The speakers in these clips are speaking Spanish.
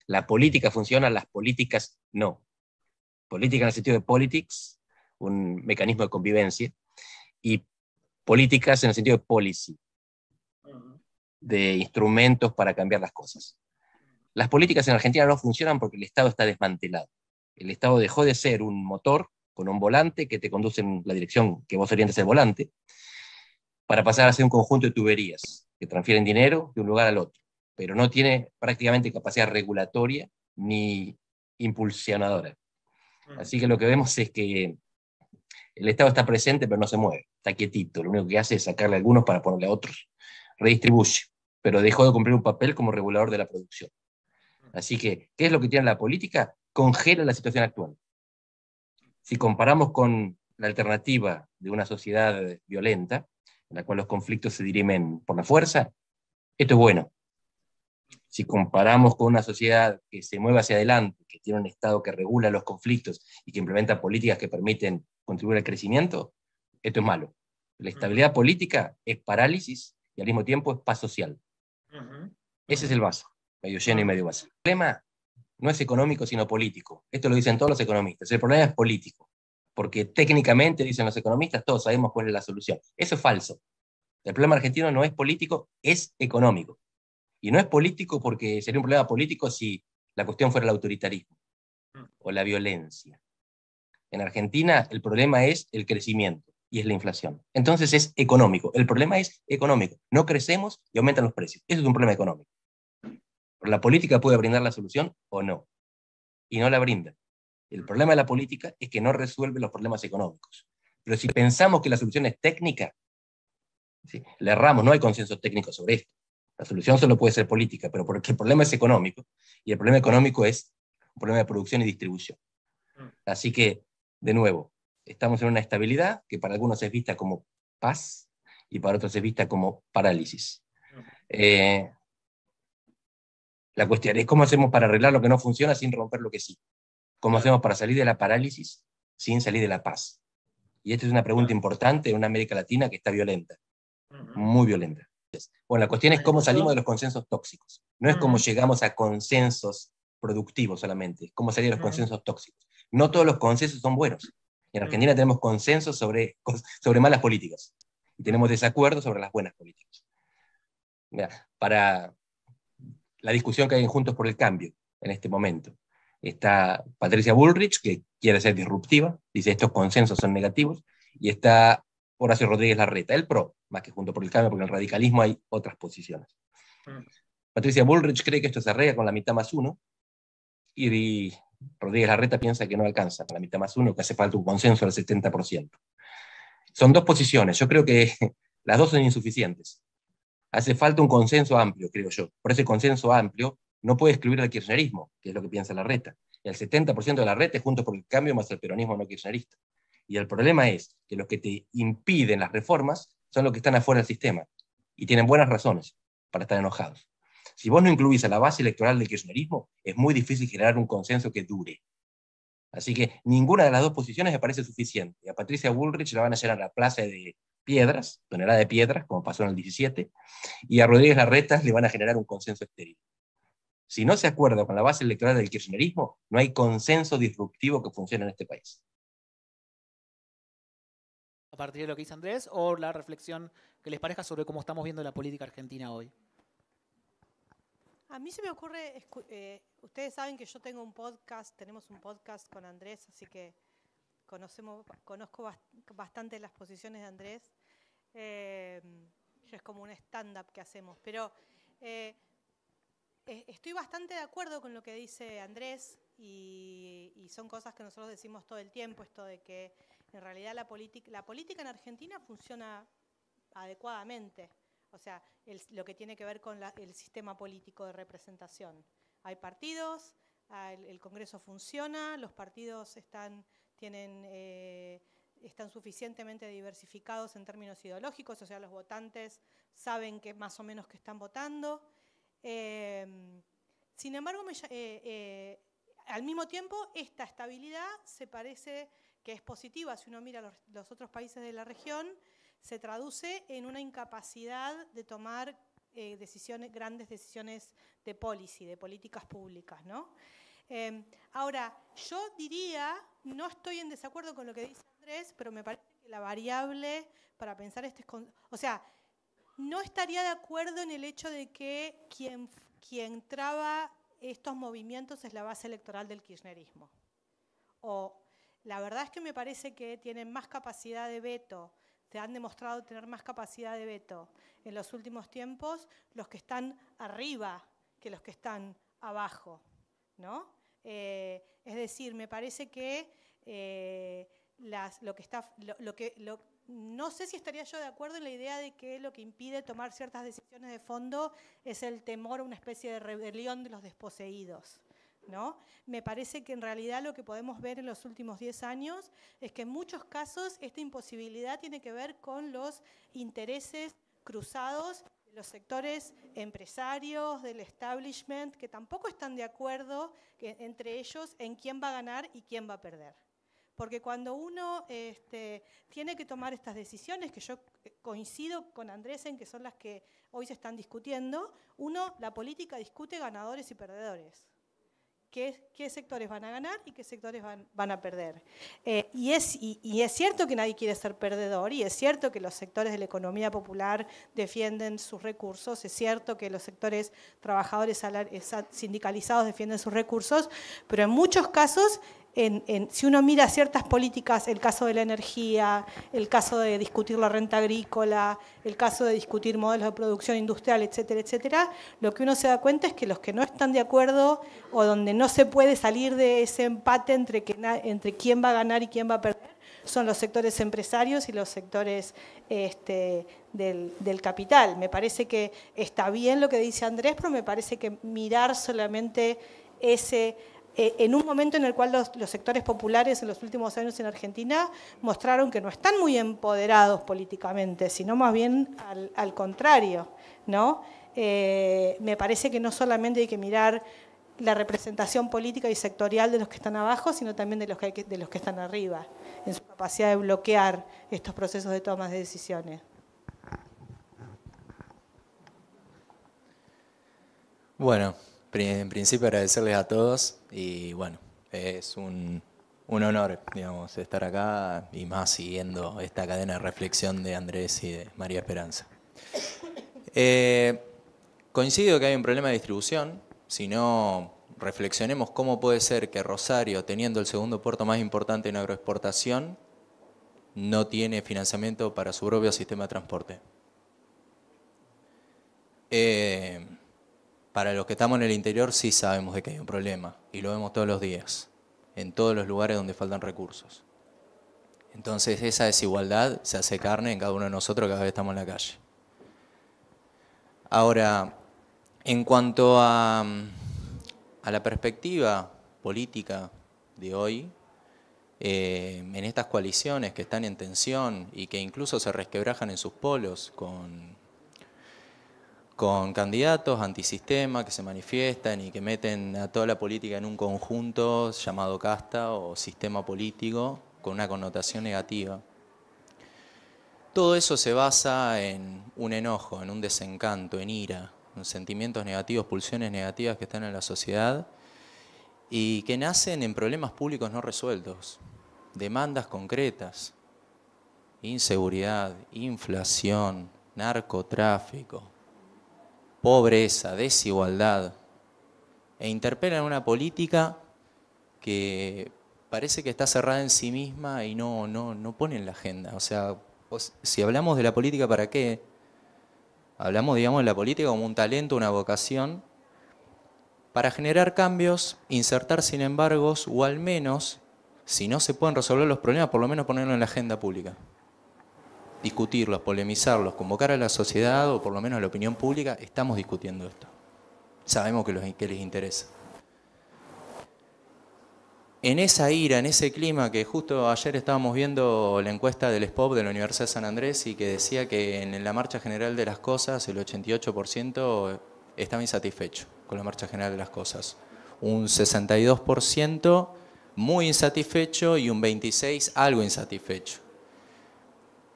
La política funciona, las políticas no. Política en el sentido de politics, un mecanismo de convivencia, y políticas en el sentido de policy, de instrumentos para cambiar las cosas. Las políticas en Argentina no funcionan porque el Estado está desmantelado. El Estado dejó de ser un motor con un volante que te conduce en la dirección que vos orientes el volante, para pasar a ser un conjunto de tuberías que transfieren dinero de un lugar al otro, pero no tiene prácticamente capacidad regulatoria ni impulsionadora. Así que lo que vemos es que el Estado está presente pero no se mueve, está quietito, lo único que hace es sacarle a algunos para ponerle a otros, redistribuye, pero dejó de cumplir un papel como regulador de la producción. Así que, ¿qué es lo que tiene la política? Congela la situación actual. Si comparamos con la alternativa de una sociedad violenta, en la cual los conflictos se dirimen por la fuerza, esto es bueno. Si comparamos con una sociedad que se mueve hacia adelante, que tiene un Estado que regula los conflictos y que implementa políticas que permiten contribuir al crecimiento, esto es malo. La estabilidad política es parálisis y al mismo tiempo es paz social. Ese es el vaso, medio lleno y medio vacío. El problema no es económico, sino político. Esto lo dicen todos los economistas. El problema es político, porque técnicamente, dicen los economistas, todos sabemos cuál es la solución. Eso es falso. El problema argentino no es político, es económico. Y no es político porque sería un problema político si la cuestión fuera el autoritarismo o la violencia. En Argentina el problema es el crecimiento y es la inflación. Entonces es económico. El problema es económico. No crecemos y aumentan los precios. Eso es un problema económico. Pero la política puede brindar la solución o no. Y no la brinda. El problema de la política es que no resuelve los problemas económicos. Pero si pensamos que la solución es técnica, ¿sí?, le erramos, no hay consenso técnico sobre esto. La solución solo puede ser política, pero porque el problema es económico, y el problema económico es un problema de producción y distribución. Así que, de nuevo, estamos en una estabilidad que para algunos es vista como paz y para otros es vista como parálisis. La cuestión es cómo hacemos para arreglar lo que no funciona sin romper lo que sí. ¿Cómo hacemos para salir de la parálisis sin salir de la paz? Y esta es una pregunta importante en una América Latina que está violenta, muy violenta. Bueno, la cuestión es cómo salimos de los consensos tóxicos. No es cómo llegamos a consensos productivos solamente, es cómo salir de los consensos tóxicos. No todos los consensos son buenos. En Argentina tenemos consensos sobre malas políticas y tenemos desacuerdos sobre las buenas políticas. Mira, para la discusión que hay en Juntos por el Cambio en este momento, está Patricia Bullrich, que quiere ser disruptiva, dice estos consensos son negativos, y está Horacio Rodríguez Larreta, el PRO, más que Juntos por el Cambio, porque en el radicalismo hay otras posiciones. Patricia Bullrich cree que esto se arregla con la mitad más uno, y Rodríguez Larreta piensa que no alcanza con la mitad más uno, que hace falta un consenso del 70%. Son dos posiciones, yo creo que las dos son insuficientes. Hace falta un consenso amplio, creo yo. Por ese consenso amplio no puede excluir al kirchnerismo, que es lo que piensa Larreta. El 70% de Larreta es Juntos por el Cambio más el peronismo no kirchnerista. Y el problema es que los que te impiden las reformas son los que están afuera del sistema y tienen buenas razones para estar enojados. Si vos no incluís a la base electoral del kirchnerismo, es muy difícil generar un consenso que dure. Así que ninguna de las dos posiciones me parece suficiente. A Patricia Bullrich la van a llenar a la plaza de piedras, tonelada de piedras, como pasó en el 17, y a Rodríguez Larreta le van a generar un consenso estéril. Si no se acuerda con la base electoral del kirchnerismo, no hay consenso disruptivo que funcione en este país. A partir de lo que dice Andrés, o la reflexión que les parezca sobre cómo estamos viendo la política argentina hoy. A mí se me ocurre, ustedes saben que yo tenemos un podcast con Andrés, así que conozco bastante las posiciones de Andrés. Es como un stand-up que hacemos, pero estoy bastante de acuerdo con lo que dice Andrés y son cosas que nosotros decimos todo el tiempo, esto de que en realidad la política en Argentina funciona adecuadamente. O sea, lo que tiene que ver con el sistema político de representación. Hay partidos, el Congreso funciona, los partidos están suficientemente diversificados en términos ideológicos, o sea, los votantes saben que más o menos que están votando. Sin embargo, al mismo tiempo, esta estabilidad se parece que es positiva. Si uno mira los otros países de la región, se traduce en una incapacidad de tomar grandes decisiones de policy, de políticas públicas, ¿no? Ahora, yo diría, no estoy en desacuerdo con lo que dice Andrés, pero me parece que la variable para pensar o sea, no estaría de acuerdo en el hecho de que quien traba estos movimientos es la base electoral del kirchnerismo. La verdad es que me parece que tienen más capacidad de veto, se han demostrado tener más capacidad de veto en los últimos tiempos los que están arriba que los que están abajo, ¿no? Es decir, me parece que no sé si estaría yo de acuerdo en la idea de que lo que impide tomar ciertas decisiones de fondo es el temor a una especie de rebelión de los desposeídos, ¿no? Me parece que en realidad lo que podemos ver en los últimos 10 años es que en muchos casos esta imposibilidad tiene que ver con los intereses cruzados de los sectores empresarios, del establishment, que tampoco están de acuerdo entre ellos en quién va a ganar y quién va a perder. Porque cuando uno tiene que tomar estas decisiones, que yo coincido con Andrés en que son las que hoy se están discutiendo, la política discute ganadores y perdedores. ¿Qué sectores van a ganar y qué sectores van a perder? Y es cierto que nadie quiere ser perdedor, y es cierto que los sectores de la economía popular defienden sus recursos, es cierto que los sectores trabajadores sindicalizados defienden sus recursos, pero en muchos casos, si uno mira ciertas políticas, el caso de la energía, el caso de discutir la renta agrícola, el caso de discutir modelos de producción industrial, etcétera, etcétera, lo que uno se da cuenta es que los que no están de acuerdo o donde no se puede salir de ese empate entre quién va a ganar y quién va a perder, son los sectores empresarios y los sectores del capital. Me parece que está bien lo que dice Andrés, pero me parece que mirar solamente en un momento en el cual los sectores populares en los últimos años en Argentina mostraron que no están muy empoderados políticamente, sino más bien al contrario, ¿no? Me parece que no solamente hay que mirar la representación política y sectorial de los que están abajo, sino también de los que están arriba, en su capacidad de bloquear estos procesos de toma de decisiones. Bueno, en principio agradecerles a todos y bueno, es un honor, digamos, estar acá y más siguiendo esta cadena de reflexión de Andrés y de María Esperanza. Coincido que hay un problema de distribución, si no reflexionemos cómo puede ser que Rosario, teniendo el segundo puerto más importante en agroexportación, no tiene financiamiento para su propio sistema de transporte. Para los que estamos en el interior sí sabemos de que hay un problema y lo vemos todos los días, en todos los lugares donde faltan recursos. Entonces esa desigualdad se hace carne en cada uno de nosotros cada vez que estamos en la calle. Ahora, en cuanto a la perspectiva política de hoy, en estas coaliciones que están en tensión y que incluso se resquebrajan en sus polos con candidatos antisistema que se manifiestan y que meten a toda la política en un conjunto llamado casta o sistema político con una connotación negativa. Todo eso se basa en un enojo, en un desencanto, en ira, en sentimientos negativos, pulsiones negativas que están en la sociedad y que nacen en problemas públicos no resueltos, demandas concretas, inseguridad, inflación, narcotráfico, pobreza, desigualdad, e interpelan una política que parece que está cerrada en sí misma y no pone en la agenda. O sea, si hablamos de la política, ¿para qué? Hablamos, digamos, de la política como un talento, una vocación, para generar cambios, insertar sin embargos, o al menos, si no se pueden resolver los problemas, por lo menos ponerlo en la agenda pública. Discutirlos, polemizarlos, convocar a la sociedad o por lo menos a la opinión pública, estamos discutiendo esto. Sabemos que les interesa. En esa ira, en ese clima que justo ayer estábamos viendo la encuesta del SPOP de la Universidad de San Andrés y que decía que en la marcha general de las cosas el 88% estaba insatisfecho con la marcha general de las cosas. Un 62% muy insatisfecho y un 26% algo insatisfecho.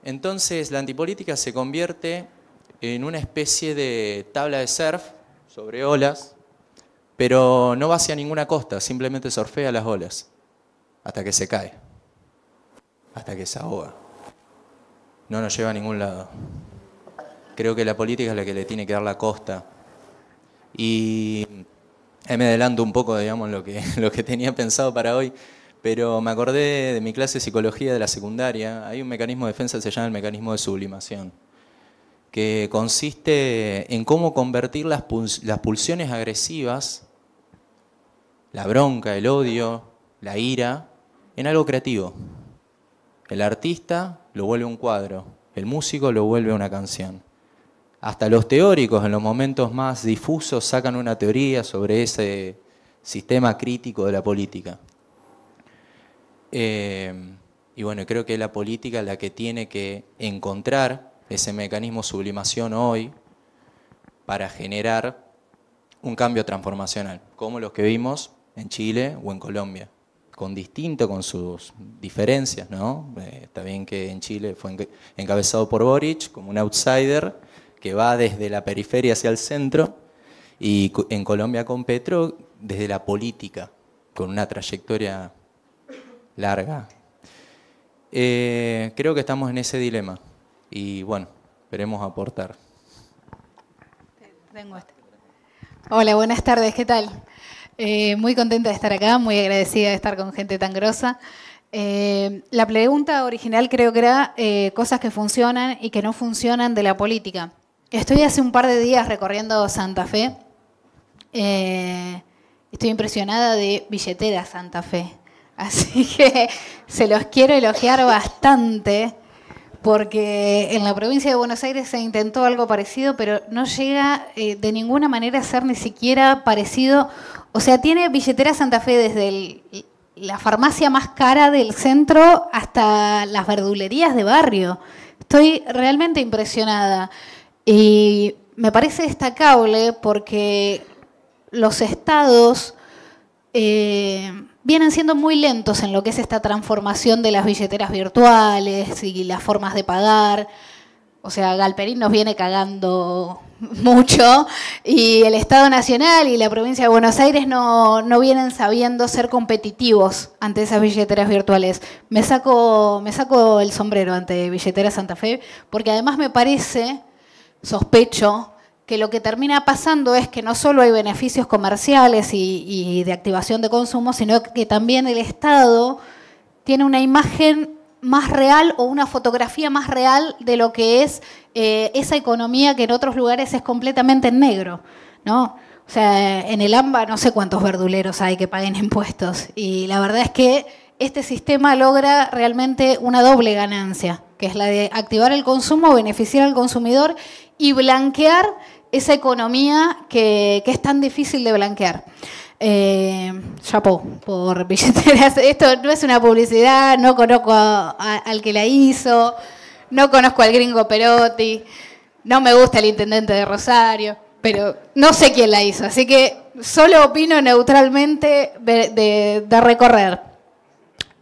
Entonces la antipolítica se convierte en una especie de tabla de surf sobre olas pero no va hacia ninguna costa, simplemente surfea las olas, hasta que se cae, hasta que se ahoga. No nos lleva a ningún lado. Creo que la política es la que le tiene que dar la costa. Y me adelanto un poco, digamos, lo que tenía pensado para hoy, pero me acordé de mi clase de psicología de la secundaria. Hay un mecanismo de defensa que se llama el mecanismo de sublimación, que consiste en cómo convertir las pulsiones agresivas, la bronca, el odio, la ira, en algo creativo. El artista lo vuelve un cuadro, el músico lo vuelve una canción. Hasta los teóricos en los momentos más difusos sacan una teoría sobre ese sistema crítico de la política. Y bueno, creo que es la política la que tiene que encontrar ese mecanismo de sublimación hoy para generar un cambio transformacional, como los que vimos en Chile o en Colombia, con sus diferencias, ¿no? Está bien que en Chile fue encabezado por Boric como un outsider que va desde la periferia hacia el centro, y en Colombia con Petro desde la política, con una trayectoria larga. Creo que estamos en ese dilema y bueno, esperemos aportar. Hola, buenas tardes, ¿qué tal? Muy contenta de estar acá, muy agradecida de estar con gente tan grosa. La pregunta original creo que era cosas que funcionan y que no funcionan de la política. Estoy hace un par de días recorriendo Santa Fe. Estoy impresionada de Billetera Santa Fe. Así que se los quiero elogiar bastante, porque en la provincia de Buenos Aires se intentó algo parecido, pero no llega de ninguna manera a ser ni siquiera parecido. O sea, tiene Billetera Santa Fe desde la farmacia más cara del centro hasta las verdulerías de barrio. Estoy realmente impresionada. Y me parece destacable porque los estados vienen siendo muy lentos en lo que es esta transformación de las billeteras virtuales y las formas de pagar. O sea, Galperín nos viene cagando mucho y el Estado Nacional y la provincia de Buenos Aires no vienen sabiendo ser competitivos ante esas billeteras virtuales. Me saco el sombrero ante Billetera Santa Fe, porque además me parece, sospecho, que lo que termina pasando es que no solo hay beneficios comerciales y de activación de consumo, sino que también el Estado tiene una imagen más real o una fotografía más real de lo que es esa economía que en otros lugares es completamente en negro, ¿no? O sea, en el AMBA no sé cuántos verduleros hay que paguen impuestos, y la verdad es que este sistema logra realmente una doble ganancia, que es la de activar el consumo, beneficiar al consumidor y blanquear esa economía que es tan difícil de blanquear. Chapó por Billeteras. Esto no es una publicidad, no conozco al que la hizo, no conozco al gringo Perotti, no me gusta el intendente de Rosario, pero no sé quién la hizo, así que solo opino neutralmente de recorrer.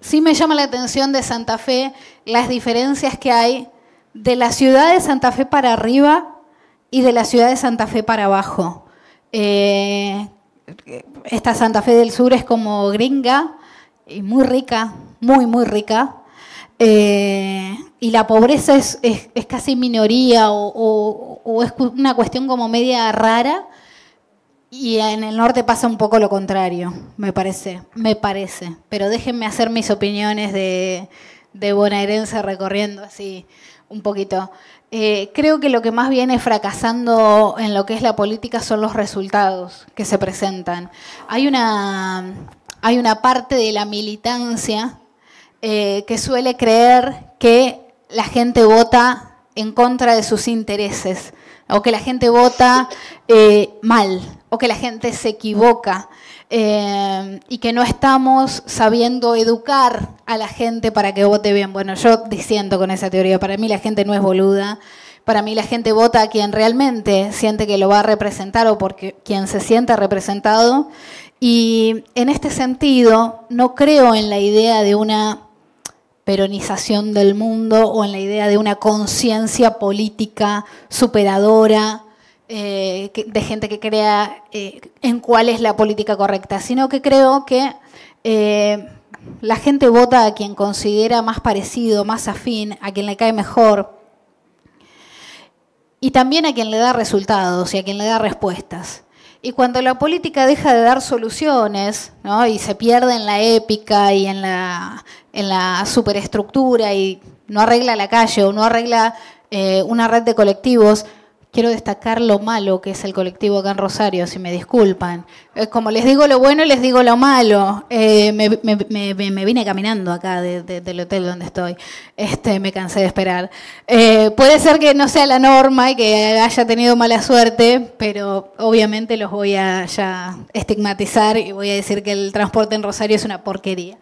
Sí me llama la atención de Santa Fe las diferencias que hay de la ciudad de Santa Fe para arriba y de la ciudad de Santa Fe para abajo. Esta Santa Fe del Sur es como gringa y muy rica, muy rica. Y la pobreza es casi minoría o es una cuestión como media rara. Y en el norte pasa un poco lo contrario, me parece. Pero déjenme hacer mis opiniones de bonaerense recorriendo así un poquito. Creo que lo que más viene fracasando en lo que es la política son los resultados que se presentan. Hay una parte de la militancia que suele creer que la gente vota en contra de sus intereses, o que la gente vota mal, o que la gente se equivoca, y que no estamos sabiendo educar a la gente para que vote bien. Bueno, yo disiento con esa teoría. Para mí la gente no es boluda. Para mí la gente vota a quien realmente siente que lo va a representar o porque quien se sienta representado. Y en este sentido no creo en la idea de una peronización del mundo o en la idea de una conciencia política superadora de gente que crea en cuál es la política correcta, sino que creo que la gente vota a quien considera más parecido, más afín, a quien le cae mejor, y también a quien le da resultados y a quien le da respuestas. Y cuando la política deja de dar soluciones, ¿no?, y se pierde en la épica y en la superestructura y no arregla la calle o no arregla una red de colectivos, quiero destacar lo malo que es el colectivo acá en Rosario, si me disculpan. Como les digo lo bueno y les digo lo malo. Me vine caminando acá del hotel donde estoy. Me cansé de esperar. Puede ser que no sea la norma y que haya tenido mala suerte, pero obviamente los voy a ya estigmatizar y voy a decir que el transporte en Rosario es una porquería.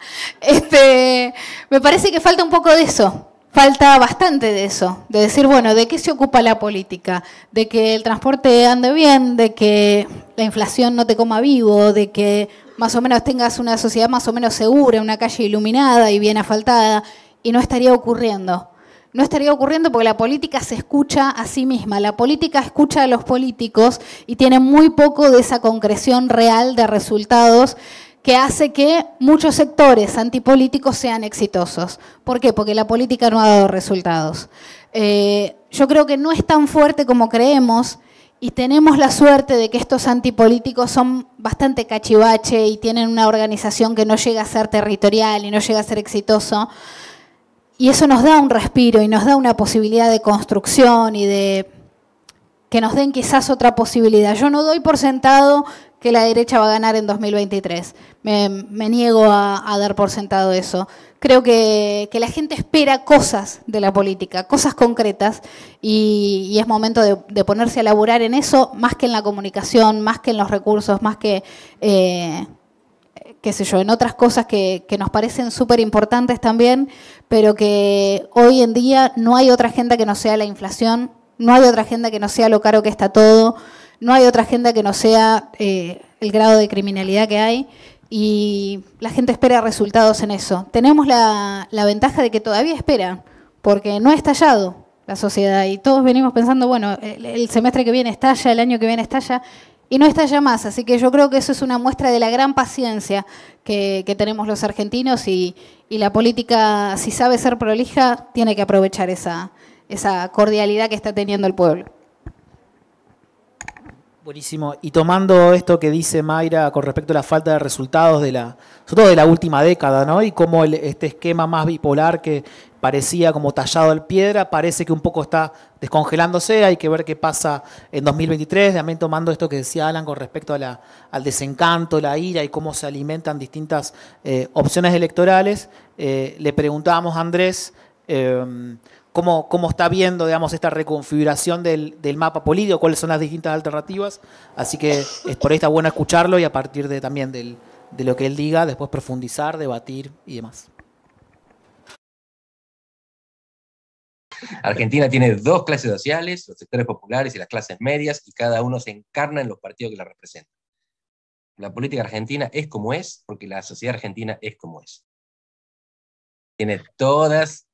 Me parece que falta un poco de eso. Falta bastante de eso, de decir, bueno, ¿de qué se ocupa la política? De que el transporte ande bien, de que la inflación no te coma vivo, de que más o menos tengas una sociedad más o menos segura, una calle iluminada y bien asfaltada, y no estaría ocurriendo. No estaría ocurriendo porque la política se escucha a sí misma, la política escucha a los políticos y tiene muy poco de esa concreción real de resultados que hace que muchos sectores antipolíticos sean exitosos. ¿Por qué? Porque la política no ha dado resultados. Yo creo que no es tan fuerte como creemos y tenemos la suerte de que estos antipolíticos son bastante cachivache y tienen una organización que no llega a ser territorial y no llega a ser exitoso. Y eso nos da un respiro y nos da una posibilidad de construcción y de que nos den quizás otra posibilidad. Yo no doy por sentado que la derecha va a ganar en 2023. Me niego a dar por sentado eso. Creo que la gente espera cosas de la política, cosas concretas, y es momento de ponerse a laburar en eso, más que en la comunicación, más que en los recursos, más que, qué sé yo, en otras cosas que nos parecen súper importantes también, pero que hoy en día no hay otra agenda que no sea la inflación, no hay otra agenda que no sea lo caro que está todo, no hay otra agenda que no sea el grado de criminalidad que hay, y la gente espera resultados en eso. Tenemos la ventaja de que todavía esperan, porque no ha estallado la sociedad, y todos venimos pensando, bueno, el semestre que viene estalla, el año que viene estalla, y no estalla más. Así que yo creo que eso es una muestra de la gran paciencia que tenemos los argentinos, y la política, si sabe ser prolija, tiene que aprovechar esa cordialidad que está teniendo el pueblo. Buenísimo. Y tomando esto que dice Mayra con respecto a la falta de resultados sobre todo de la última década, ¿no? Y cómo este esquema más bipolar que parecía como tallado en piedra, parece que un poco está descongelándose. Hay que ver qué pasa en 2023. También tomando esto que decía Alan con respecto a al desencanto, la ira y cómo se alimentan distintas opciones electorales. Le preguntábamos a Andrés cómo está viendo, digamos, esta reconfiguración del mapa político, cuáles son las distintas alternativas. Así que por ahí está bueno escucharlo y a partir también de lo que él diga, después profundizar, debatir y demás. Argentina tiene dos clases sociales, los sectores populares y las clases medias, y cada uno se encarna en los partidos que la representan. La política argentina es como es, porque la sociedad argentina es como es. Tiene todas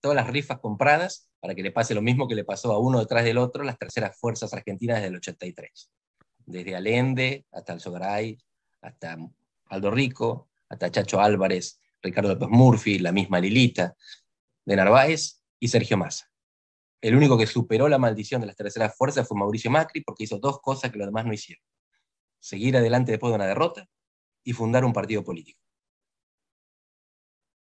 las rifas compradas para que le pase lo mismo que le pasó a uno detrás del otro las terceras fuerzas argentinas desde el 83. Desde Allende hasta Alzogaray, hasta Aldo Rico, hasta Chacho Álvarez, Ricardo López Murphy, la misma Lilita, de Narváez y Sergio Massa. El único que superó la maldición de las terceras fuerzas fue Mauricio Macri, porque hizo dos cosas que los demás no hicieron: seguir adelante después de una derrota y fundar un partido político.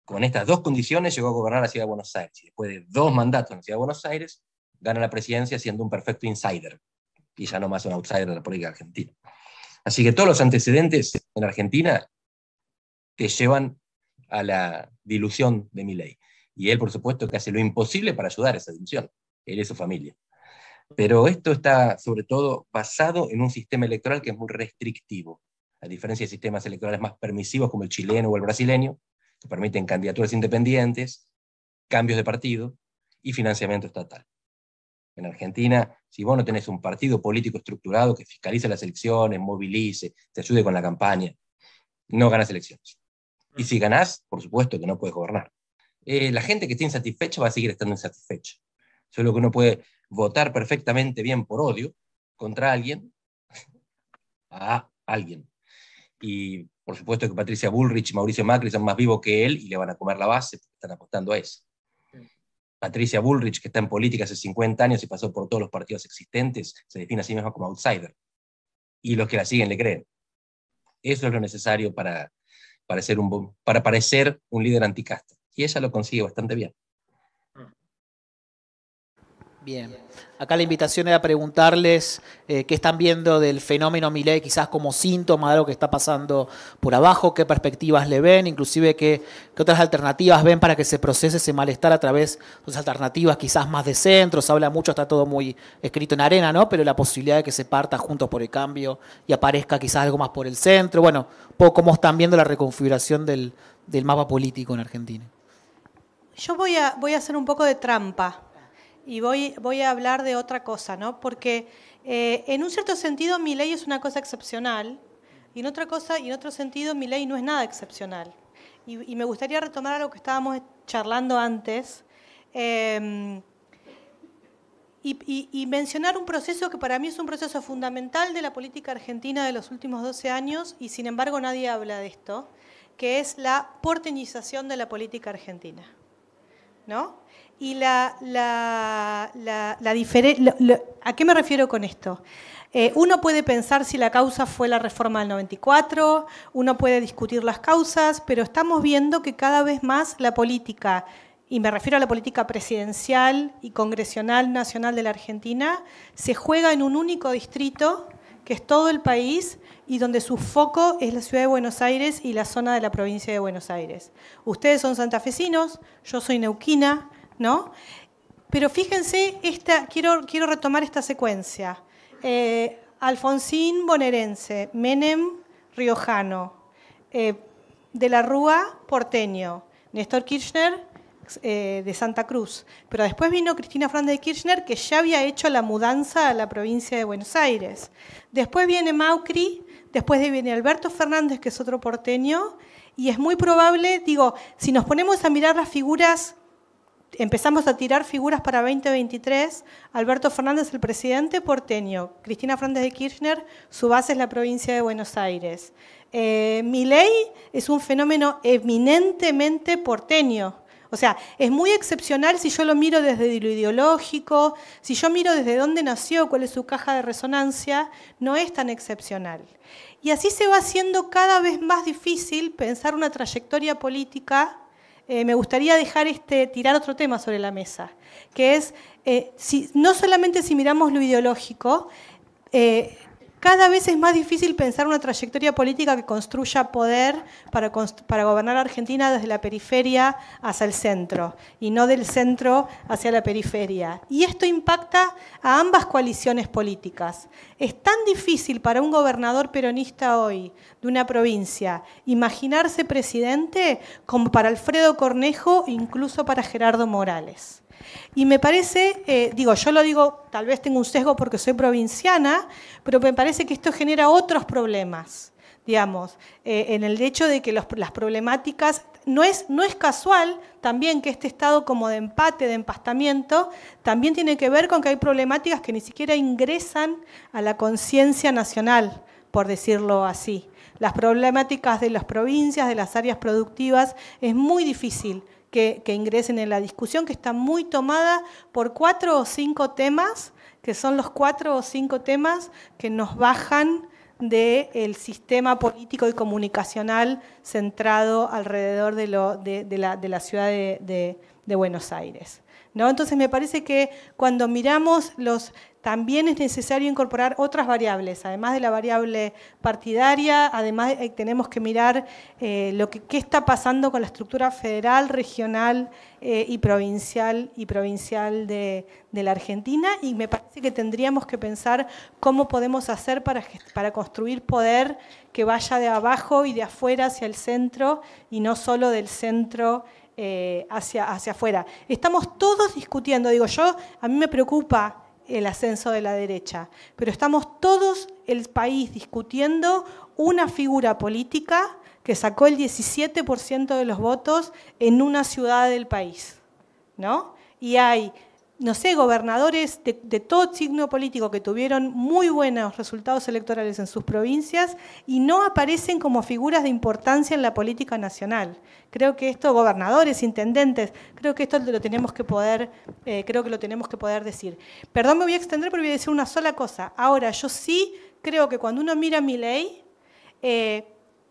Con estas dos condiciones llegó a gobernar la Ciudad de Buenos Aires, y después de 2 mandatos en la Ciudad de Buenos Aires, gana la presidencia siendo un perfecto insider, y ya no más un outsider de la política argentina. Así que todos los antecedentes en Argentina te llevan a la dilución de Milei. Y él, por supuesto, que hace lo imposible para ayudar a esa dilución, él y su familia. Pero esto está, sobre todo, basado en un sistema electoral que es muy restrictivo, a diferencia de sistemas electorales más permisivos como el chileno o el brasileño, que permiten candidaturas independientes, cambios de partido y financiamiento estatal. En Argentina, si vos no tenés un partido político estructurado que fiscalice las elecciones, movilice, te ayude con la campaña, no ganás elecciones. Y si ganás, por supuesto que no puedes gobernar. La gente que esté insatisfecha va a seguir estando insatisfecha. Solo que uno puede votar perfectamente bien por odio contra alguien a alguien. Y por supuesto que Patricia Bullrich y Mauricio Macri son más vivos que él y le van a comer la base porque están apostando a eso. Patricia Bullrich, que está en política hace 50 años y pasó por todos los partidos existentes, se define a sí misma como outsider. Y los que la siguen le creen. Eso es lo necesario para parecer un líder anticasta. Y ella lo consigue bastante bien. Bien. Acá la invitación era preguntarles qué están viendo del fenómeno Milei, quizás como síntoma de algo que está pasando por abajo, qué perspectivas le ven, inclusive qué otras alternativas ven para que se procese ese malestar a través de otras alternativas quizás más de centro. Se habla mucho, está todo muy escrito en arena, ¿no? Pero la posibilidad de que se parta Juntos por el Cambio y aparezca quizás algo más por el centro. Bueno, un poco cómo están viendo la reconfiguración del mapa político en Argentina. Yo voy a hacer un poco de trampa. Y voy a hablar de otra cosa, ¿no? Porque en un cierto sentido Milei es una cosa excepcional y en otro sentido Milei no es nada excepcional. Y me gustaría retomar algo que estábamos charlando antes y mencionar un proceso que para mí es un proceso fundamental de la política argentina de los últimos 12 años y sin embargo nadie habla de esto, que es la porteñización de la política argentina, ¿no? Y ¿a qué me refiero con esto? Uno puede pensar si la causa fue la reforma del 94, uno puede discutir las causas, pero estamos viendo que cada vez más la política, y me refiero a la política presidencial y congresional nacional de la Argentina, se juega en un único distrito, que es todo el país, y donde su foco es la ciudad de Buenos Aires y la zona de la provincia de Buenos Aires. Ustedes son santafesinos, yo soy neuquina, ¿no? Pero fíjense, quiero retomar esta secuencia. Alfonsín bonaerense, Menem riojano, de la Rúa porteño, Néstor Kirchner de Santa Cruz. Pero después vino Cristina Fernández de Kirchner, que ya había hecho la mudanza a la provincia de Buenos Aires. Después viene Macri, después viene Alberto Fernández, que es otro porteño, y es muy probable, digo, si nos ponemos a mirar las figuras, empezamos a tirar figuras para 2023, Alberto Fernández el presidente porteño, Cristina Fernández de Kirchner, su base es la provincia de Buenos Aires. Milei es un fenómeno eminentemente porteño. O sea, es muy excepcional si yo lo miro desde lo ideológico, si yo miro desde dónde nació, cuál es su caja de resonancia, no es tan excepcional. Y así se va haciendo cada vez más difícil pensar una trayectoria política. Me gustaría tirar otro tema sobre la mesa, que es, no solamente si miramos lo ideológico, cada vez es más difícil pensar una trayectoria política que construya poder para gobernar Argentina desde la periferia hacia el centro, y no del centro hacia la periferia. Y esto impacta a ambas coaliciones políticas. Es tan difícil para un gobernador peronista hoy, de una provincia, imaginarse presidente como para Alfredo Cornejo, incluso para Gerardo Morales. Y me parece, yo lo digo, tal vez tengo un sesgo porque soy provinciana, pero me parece que esto genera otros problemas, digamos, en el hecho de que las problemáticas, no es casual también que este estado como de empate, de empastamiento, también tiene que ver con que hay problemáticas que ni siquiera ingresan a la conciencia nacional, por decirlo así. Las problemáticas de las provincias, de las áreas productivas, es muy difícil que ingresen en la discusión, que está muy tomada por 4 o 5 temas, que son los 4 o 5 temas que nos bajan del sistema político y comunicacional centrado alrededor de la ciudad de Buenos Aires, ¿no? Entonces me parece que cuando miramos también es necesario incorporar otras variables, además de la variable partidaria, además tenemos que mirar qué está pasando con la estructura federal, regional y provincial de la Argentina, y me parece que tendríamos que pensar cómo podemos hacer para construir poder que vaya de abajo y de afuera hacia el centro, y no solo del centro hacia afuera. Estamos todos discutiendo, a mí me preocupa el ascenso de la derecha, pero estamos todos el país discutiendo una figura política que sacó el 17% de los votos en una ciudad del país, ¿no? Y hay no sé, gobernadores de todo signo político que tuvieron muy buenos resultados electorales en sus provincias y no aparecen como figuras de importancia en la política nacional. Creo que esto, gobernadores, intendentes, creo que esto lo tenemos que poder, decir. Perdón, me voy a extender, pero voy a decir una sola cosa. Ahora, yo sí creo que cuando uno mira Milei,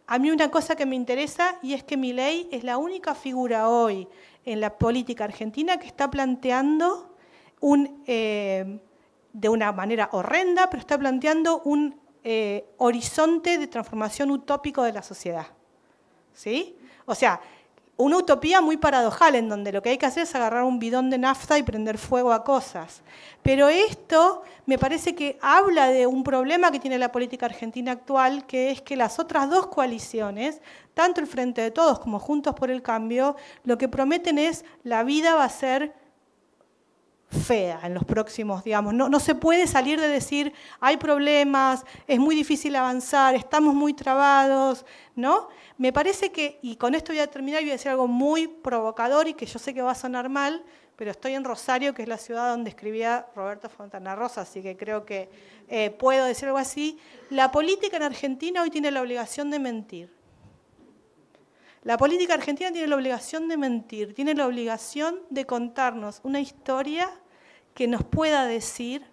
a mí una cosa que me interesa, y es que Milei es la única figura hoy en la política argentina que está planteando de una manera horrenda, pero está planteando un horizonte de transformación utópico de la sociedad. ¿Sí? O sea, una utopía muy paradojal en donde lo que hay que hacer es agarrar un bidón de nafta y prender fuego a cosas. Pero esto me parece que habla de un problema que tiene la política argentina actual, que es que las otras dos coaliciones, tanto el Frente de Todos como Juntos por el Cambio, lo que prometen es la vida va a ser fea en los próximos, digamos. No se puede salir de decir hay problemas, es muy difícil avanzar, estamos muy trabados, ¿no? Me parece que, y con esto voy a terminar y voy a decir algo muy provocador y que yo sé que va a sonar mal, pero estoy en Rosario, que es la ciudad donde escribía Roberto Fontana Rosa, así que creo que puedo decir algo así. La política en Argentina hoy tiene la obligación de mentir. La política argentina tiene la obligación de mentir, tiene la obligación de contarnos una historia que nos pueda decir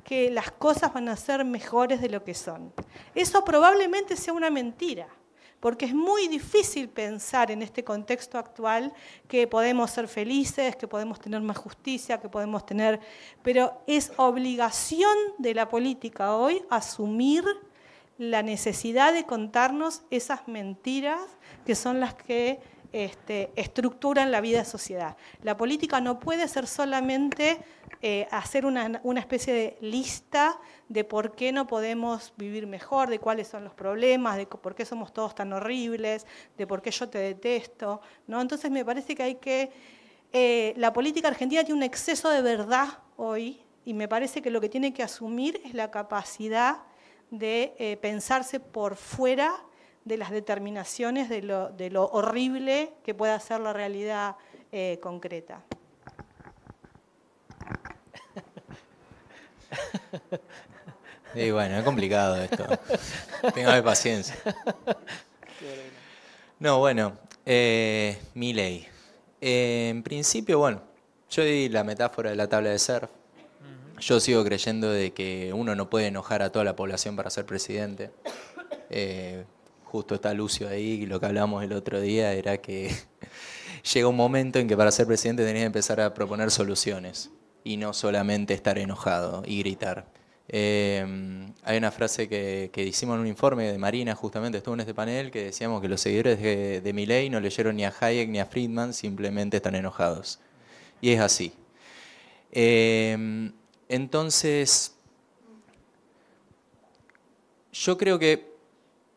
que las cosas van a ser mejores de lo que son. Eso probablemente sea una mentira, porque es muy difícil pensar en este contexto actual que podemos ser felices, que podemos tener más justicia, que podemos tener... Pero es obligación de la política hoy asumir la necesidad de contarnos esas mentiras que son las que estructuran la vida de sociedad. La política no puede ser solamente hacer una especie de lista de por qué no podemos vivir mejor, de cuáles son los problemas, de por qué somos todos tan horribles, de por qué yo te detesto, ¿no? Entonces me parece que hay que... la política argentina tiene un exceso de verdad hoy y me parece que lo que tiene que asumir es la capacidad de pensarse por fuera de las determinaciones de lo horrible que pueda ser la realidad concreta. Y bueno, es complicado esto. Téngame paciencia. No, bueno, Milei. En principio, bueno, yo di la metáfora de la tabla de surf. Yo sigo creyendo de que uno no puede enojar a toda la población para ser presidente. Justo está Lucio ahí, y lo que hablamos el otro día era que llega un momento en que para ser presidente tenés que empezar a proponer soluciones y no solamente estar enojado y gritar. Hay una frase que hicimos en un informe de Marina, justamente estuvo en este panel, que decíamos que los seguidores de Milei no leyeron ni a Hayek ni a Friedman, simplemente están enojados. Y es así. Entonces, yo creo que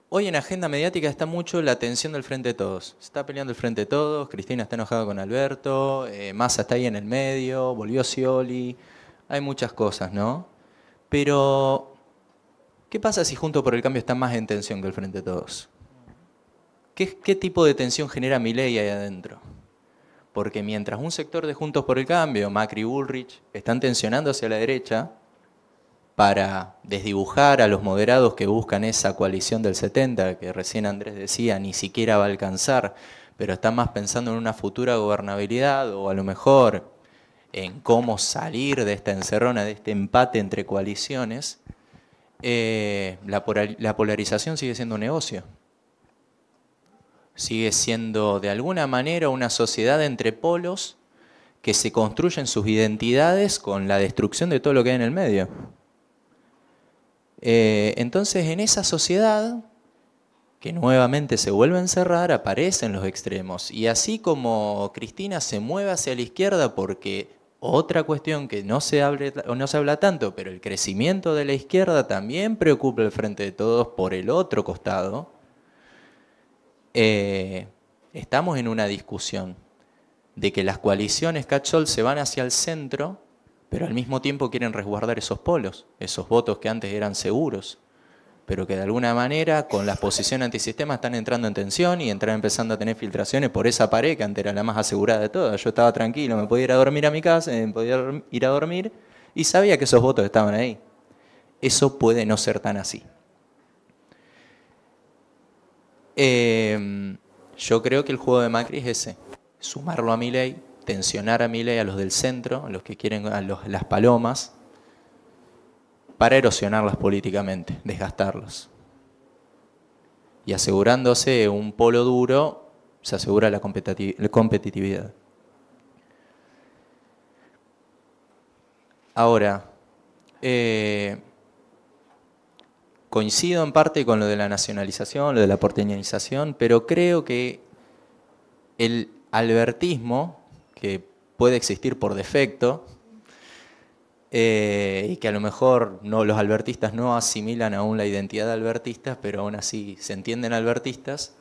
hoy en agenda mediática está mucho la atención del Frente de Todos. Se está peleando el Frente de Todos, Cristina está enojada con Alberto, Massa está ahí en el medio, volvió Scioli, hay muchas cosas, ¿no? Pero, ¿qué pasa si Juntos por el Cambio está más en tensión que el Frente de Todos? ¿Qué tipo de tensión genera Milei ahí adentro? Porque mientras un sector de Juntos por el Cambio, Macri y Bullrich, están tensionando hacia la derecha para desdibujar a los moderados que buscan esa coalición del 70, que recién Andrés decía, ni siquiera va a alcanzar, pero están más pensando en una futura gobernabilidad o a lo mejor en cómo salir de esta encerrona, de este empate entre coaliciones, la polarización sigue siendo un negocio. Sigue siendo de alguna manera una sociedad entre polos que se construyen sus identidades con la destrucción de todo lo que hay en el medio. Entonces en esa sociedad que nuevamente se vuelve a encerrar aparecen los extremos y así como Cristina se mueve hacia la izquierda porque otra cuestión que no se habla tanto, pero el crecimiento de la izquierda también preocupa al Frente de Todos por el otro costado, estamos en una discusión de que las coaliciones catch-all se van hacia el centro, pero al mismo tiempo quieren resguardar esos polos, esos votos que antes eran seguros. pero que de alguna manera con las posiciones antisistema están entrando en tensión y están empezando a tener filtraciones por esa pared que antes era la más asegurada de todas. Yo estaba tranquilo, me podía ir a dormir a mi casa, me podía ir a dormir y sabía que esos votos estaban ahí. Eso puede no ser tan así. Yo creo que el juego de Macri es ese, sumarlo a Milei, tensionar a Milei, a los del centro, a los que quieren, las palomas, para erosionarlas políticamente, desgastarlos. Y asegurándose un polo duro, se asegura la competitividad. Ahora, coincido en parte con lo de la nacionalización, lo de la porteñización, pero creo que el albertismo, que puede existir por defecto, y que a lo mejor los albertistas no asimilan aún la identidad de albertistas, pero aún así se entienden albertistas,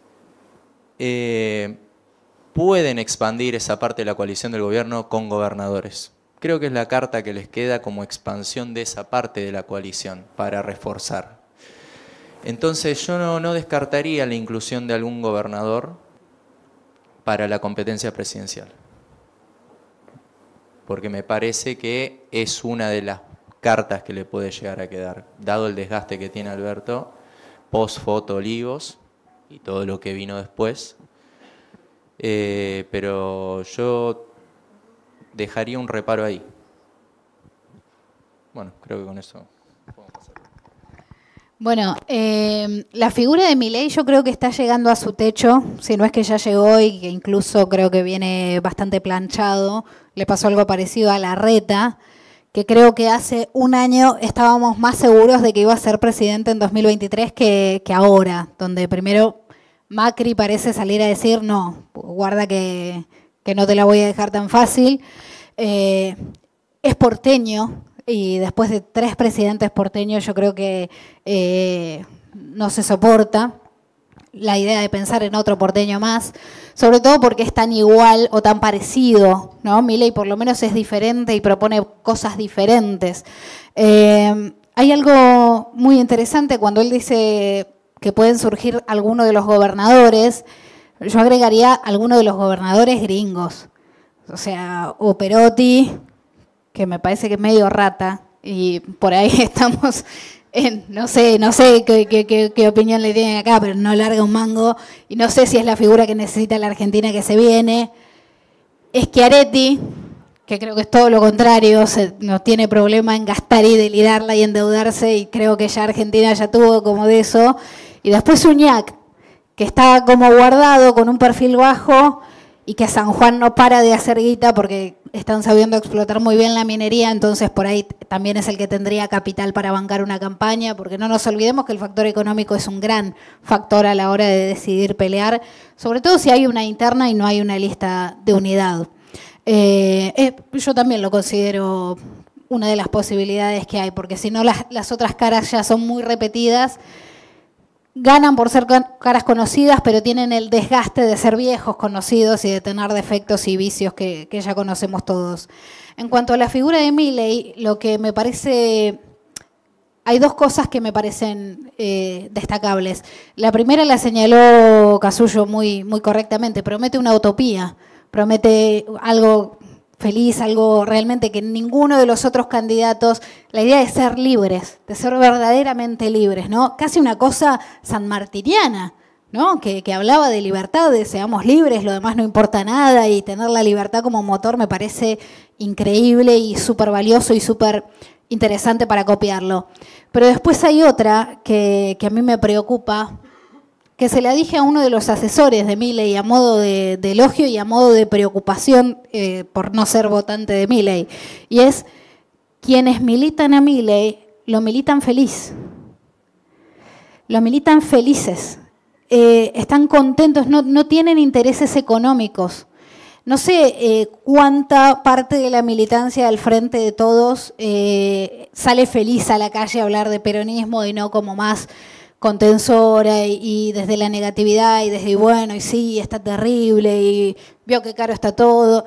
pueden expandir esa parte de la coalición del gobierno con gobernadores. Creo que es la carta que les queda como expansión de esa parte de la coalición para reforzar. Entonces yo no descartaría la inclusión de algún gobernador para la competencia presidencial, porque me parece que es una de las cartas que le puede llegar a quedar, dado el desgaste que tiene Alberto, post-foto Olivos y todo lo que vino después. Pero yo dejaría un reparo ahí. Bueno, creo que con eso podemos pasar. Bueno, la figura de Milei yo creo que está llegando a su techo, si no es que ya llegó y que incluso creo que viene bastante planchado. Le pasó algo parecido a Larreta, que creo que hace un año estábamos más seguros de que iba a ser presidente en 2023 que ahora, donde primero Macri parece salir a decir, no, guarda que no te la voy a dejar tan fácil. Es porteño. Y después de 3 presidentes porteños yo creo que no se soporta la idea de pensar en otro porteño más, sobre todo porque es tan igual o tan parecido, ¿no? Milei por lo menos es diferente y propone cosas diferentes. Hay algo muy interesante cuando él dice que pueden surgir algunos de los gobernadores. Yo agregaría algunos de los gobernadores gringos, o sea, o Perotti, que me parece que es medio rata, y por ahí estamos en, no sé qué opinión le tienen acá, pero no larga un mango, y no sé si es la figura que necesita la Argentina que se viene. Schiaretti, que creo que es todo lo contrario, no tiene problema en gastar y delirarla y endeudarse, y creo que ya Argentina ya tuvo como de eso. Y después Uñac, que está como guardado con un perfil bajo, y que San Juan no para de hacer guita porque están sabiendo explotar muy bien la minería, entonces por ahí también es el que tendría capital para bancar una campaña, porque no nos olvidemos que el factor económico es un gran factor a la hora de decidir pelear, sobre todo si hay una interna y no hay una lista de unidad. Yo también lo considero una de las posibilidades que hay, porque si no las otras caras ya son muy repetidas. Ganan por ser caras conocidas, pero tienen el desgaste de ser viejos conocidos y de tener defectos y vicios que ya conocemos todos. En cuanto a la figura de Milei, lo que me parece... Hay 2 cosas que me parecen destacables. La primera la señaló Casullo muy correctamente. Promete una utopía, promete algo feliz, algo realmente que ninguno de los otros candidatos, la idea de ser libres, de ser verdaderamente libres, ¿no? Casi una cosa sanmartiniana, ¿no? Que hablaba de libertad, de seamos libres, lo demás no importa nada, y tener la libertad como motor me parece increíble y súper valioso y súper interesante para copiarlo. Pero después hay otra que a mí me preocupa, que se la dije a uno de los asesores de Milei a modo de elogio y a modo de preocupación por no ser votante de Milei, y es: quienes militan a Milei lo militan feliz, lo militan felices, están contentos, no tienen intereses económicos. No sé cuánta parte de la militancia del Frente de Todos sale feliz a la calle a hablar de peronismo y no como más contensora y desde la negatividad y desde, bueno, y sí, está terrible y vio qué caro está todo.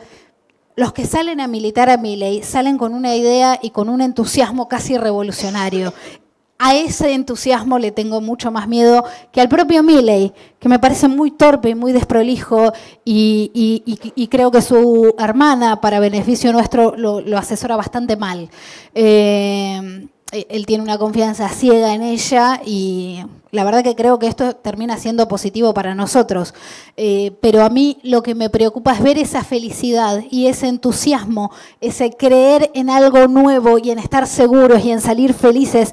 Los que salen a militar a Milei salen con una idea y con un entusiasmo casi revolucionario. a ese entusiasmo le tengo mucho más miedo que al propio Milei, que me parece muy torpe y muy desprolijo, y creo que su hermana, para beneficio nuestro, lo asesora bastante mal. Él tiene una confianza ciega en ella y la verdad que creo que esto termina siendo positivo para nosotros. Pero a mí lo que me preocupa es ver esa felicidad y ese entusiasmo, ese creer en algo nuevo y en estar seguros y en salir felices,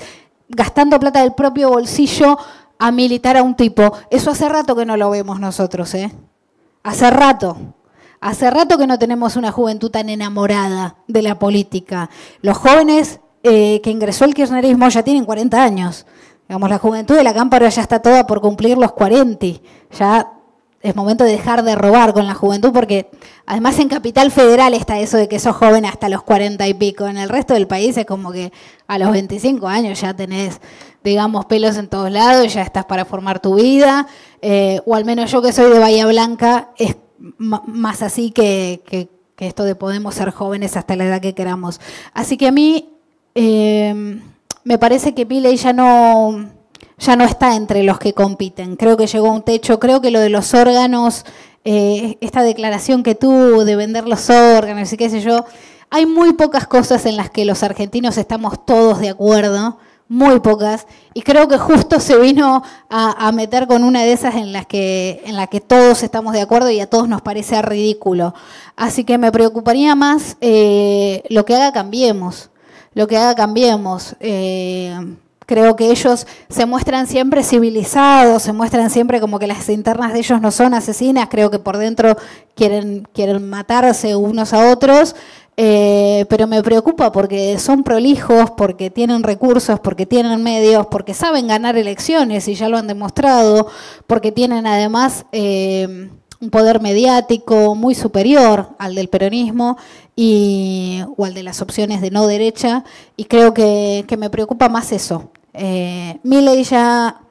gastando plata del propio bolsillo a militar a un tipo. Eso hace rato que no lo vemos nosotros, ¿eh? Hace rato. Hace rato que no tenemos una juventud tan enamorada de la política. Los jóvenes que ingresó el kirchnerismo ya tienen 40 años. Digamos, la juventud de la Cámpora ya está toda por cumplir los 40. Ya es momento de dejar de robar con la juventud, porque además en Capital Federal está eso de que sos joven hasta los 40 y pico. En el resto del país es como que a los 25 años ya tenés, digamos, pelos en todos lados, ya estás para formar tu vida. O al menos yo, que soy de Bahía Blanca, es más así que esto de podemos ser jóvenes hasta la edad que queramos. Así que a mí me parece que Milei ya no está entre los que compiten. Creo que llegó a un techo. Creo que lo de los órganos, esta declaración que tuvo de vender los órganos y qué sé yo, hay muy pocas cosas en las que los argentinos estamos todos de acuerdo, muy pocas, y creo que justo se vino a meter con una de esas en la que todos estamos de acuerdo y a todos nos parece ridículo. Así que me preocuparía más lo que haga Cambiemos. Lo que haga Cambiemos. Creo que ellos se muestran siempre civilizados, se muestran siempre como que las internas de ellos no son asesinas, creo que por dentro quieren matarse unos a otros, pero me preocupa porque son prolijos, porque tienen recursos, porque tienen medios, porque saben ganar elecciones y ya lo han demostrado, porque tienen además un poder mediático muy superior al del peronismo o al de las opciones de no derecha, y creo que me preocupa más eso. Milei ya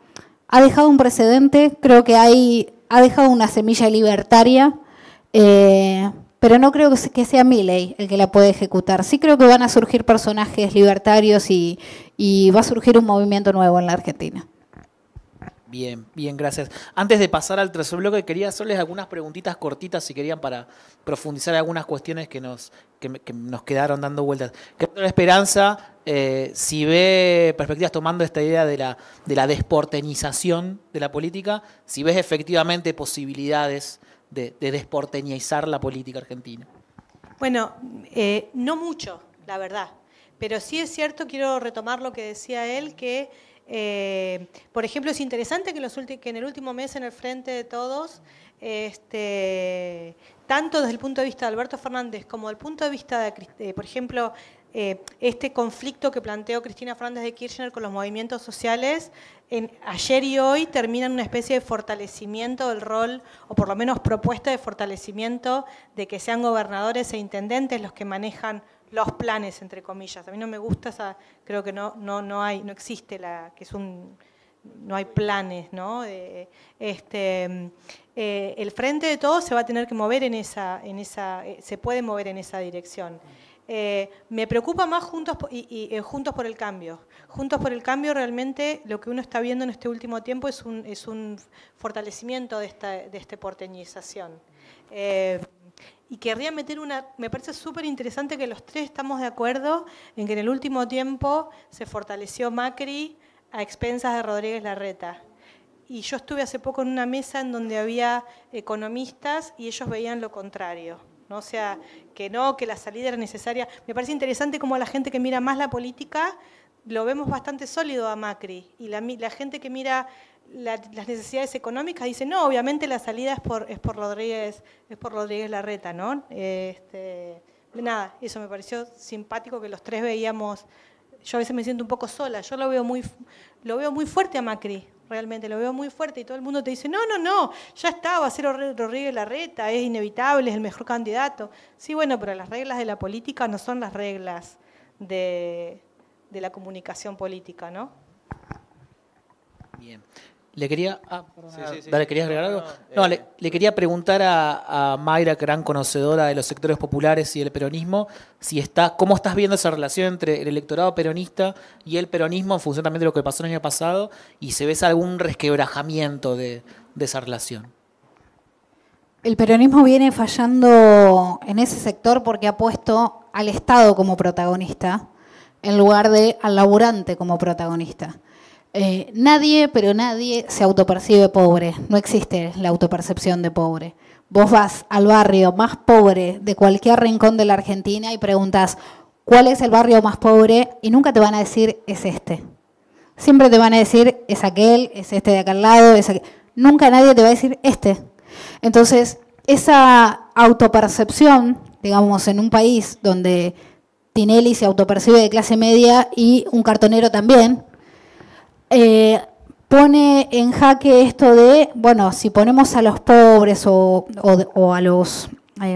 ha dejado un precedente, creo que ha dejado una semilla libertaria, pero no creo que sea Milei el que la puede ejecutar. Sí creo que van a surgir personajes libertarios y va a surgir un movimiento nuevo en la Argentina. Bien, bien, gracias. Antes de pasar al tercer bloque, quería hacerles algunas preguntitas cortitas, si querían, para profundizar algunas cuestiones que nos quedaron dando vueltas. La Esperanza, si ve perspectivas tomando esta idea de la desporteñización de la política, si ves efectivamente posibilidades de desporteñizar la política argentina. Bueno, no mucho, la verdad. Pero sí es cierto, quiero retomar lo que decía él, que por ejemplo, es interesante que en el último mes en el Frente de Todos, tanto desde el punto de vista de Alberto Fernández como desde el punto de vista de, por ejemplo, este conflicto que planteó Cristina Fernández de Kirchner con los movimientos sociales, ayer y hoy terminan una especie de fortalecimiento del rol, o por lo menos propuesta de fortalecimiento de que sean gobernadores e intendentes los que manejan los planes, entre comillas. A mí no me gusta esa, creo que no existe no hay planes, ¿no? El Frente de Todos se va a tener que mover se puede mover en esa dirección. Me preocupa más Juntos por el Cambio. Juntos por el Cambio, realmente lo que uno está viendo en este último tiempo es un fortalecimiento de esta porteñización. Y querría meter me parece súper interesante que los tres estamos de acuerdo en que en el último tiempo se fortaleció Macri a expensas de Rodríguez Larreta. Y yo estuve hace poco en una mesa en donde había economistas y ellos veían lo contrario, ¿no? O sea, que la salida era necesaria. Me parece interesante cómo la gente que mira más la política lo vemos bastante sólido a Macri, y la gente que mira las necesidades económicas dice, no, obviamente la salida es por Rodríguez Larreta, ¿no? Nada, eso me pareció simpático que los tres veíamos. Yo a veces me siento un poco sola, yo lo veo muy fuerte a Macri, realmente lo veo muy fuerte, y todo el mundo te dice, no, ya está, va a ser Rodríguez Larreta, es inevitable, es el mejor candidato. Sí, bueno, pero las reglas de la política no son las reglas de la comunicación política, ¿no? Bien. Le quería... Dale, ¿querías agregar algo? No, le quería preguntar a Mayra, gran conocedora de los sectores populares y del peronismo, ¿cómo estás viendo esa relación entre el electorado peronista y el peronismo en función también de lo que pasó el año pasado? Y si ves algún resquebrajamiento de esa relación. El peronismo viene fallando en ese sector porque ha puesto al Estado como protagonista en lugar de al laburante como protagonista. Nadie se autopercibe pobre, no existe la autopercepción de pobre. Vos vas al barrio más pobre de cualquier rincón de la Argentina y preguntas ¿cuál es el barrio más pobre? Y nunca te van a decir es este. Siempre te van a decir es aquel, es este de acá al lado, nunca nadie te va a decir este. Entonces, esa autopercepción, digamos, en un país donde Tinelli se autopercibe de clase media y un cartonero también, pone en jaque esto de, bueno, si ponemos a los pobres o a los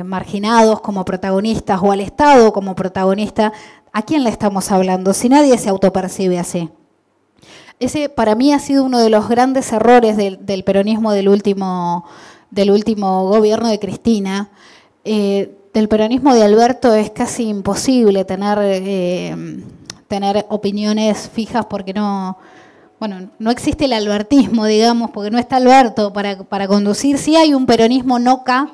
marginados como protagonistas o al Estado como protagonista, ¿a quién le estamos hablando? Si nadie se autopercibe así. Ese para mí ha sido uno de los grandes errores del peronismo del último gobierno de Cristina. Del peronismo de Alberto es casi imposible tener opiniones fijas porque no existe el albertismo, digamos, porque no está Alberto para conducir. Sí hay un peronismo noca,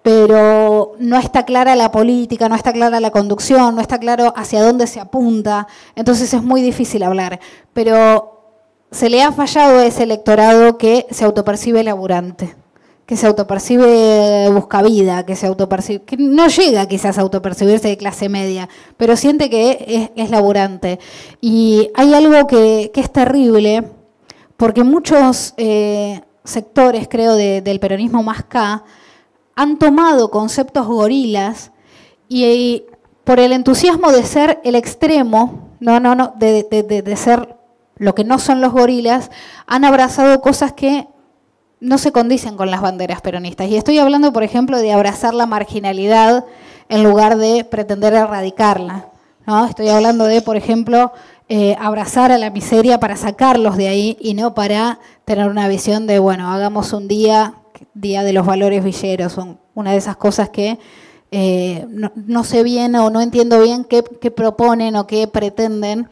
pero no está clara la política, no está clara la conducción, no está claro hacia dónde se apunta, entonces es muy difícil hablar. Pero se le ha fallado a ese electorado que se autopercibe laburante, que se autopercibe buscavida, que no llega quizás a autopercibirse de clase media, pero siente que es laburante. Y hay algo que es terrible, porque muchos sectores, creo, del peronismo más K, han tomado conceptos gorilas y por el entusiasmo de ser el extremo, de ser lo que no son los gorilas, han abrazado cosas que no se condicen con las banderas peronistas. Y estoy hablando, por ejemplo, de abrazar la marginalidad en lugar de pretender erradicarla, ¿no? Estoy hablando de, por ejemplo, abrazar a la miseria para sacarlos de ahí y no para tener una visión de, bueno, hagamos un día de los valores villeros. Son una de esas cosas que no sé bien o no entiendo bien qué proponen o qué pretenden.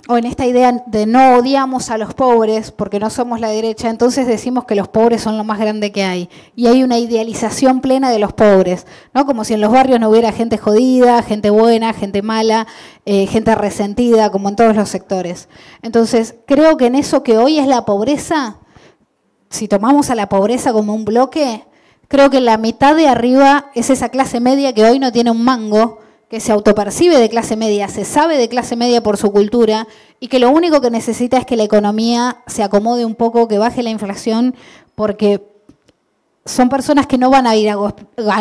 O en esta idea de no odiamos a los pobres porque no somos la derecha, entonces decimos que los pobres son lo más grande que hay. Y hay una idealización plena de los pobres, ¿no? Como si en los barrios no hubiera gente jodida, gente buena, gente mala, gente resentida, como en todos los sectores. Entonces, creo que en eso que hoy es la pobreza, si tomamos a la pobreza como un bloque, creo que la mitad de arriba es esa clase media que hoy no tiene un mango, que se autopercibe de clase media, se sabe de clase media por su cultura y que lo único que necesita es que la economía se acomode un poco, que baje la inflación, porque son personas que no van a ir a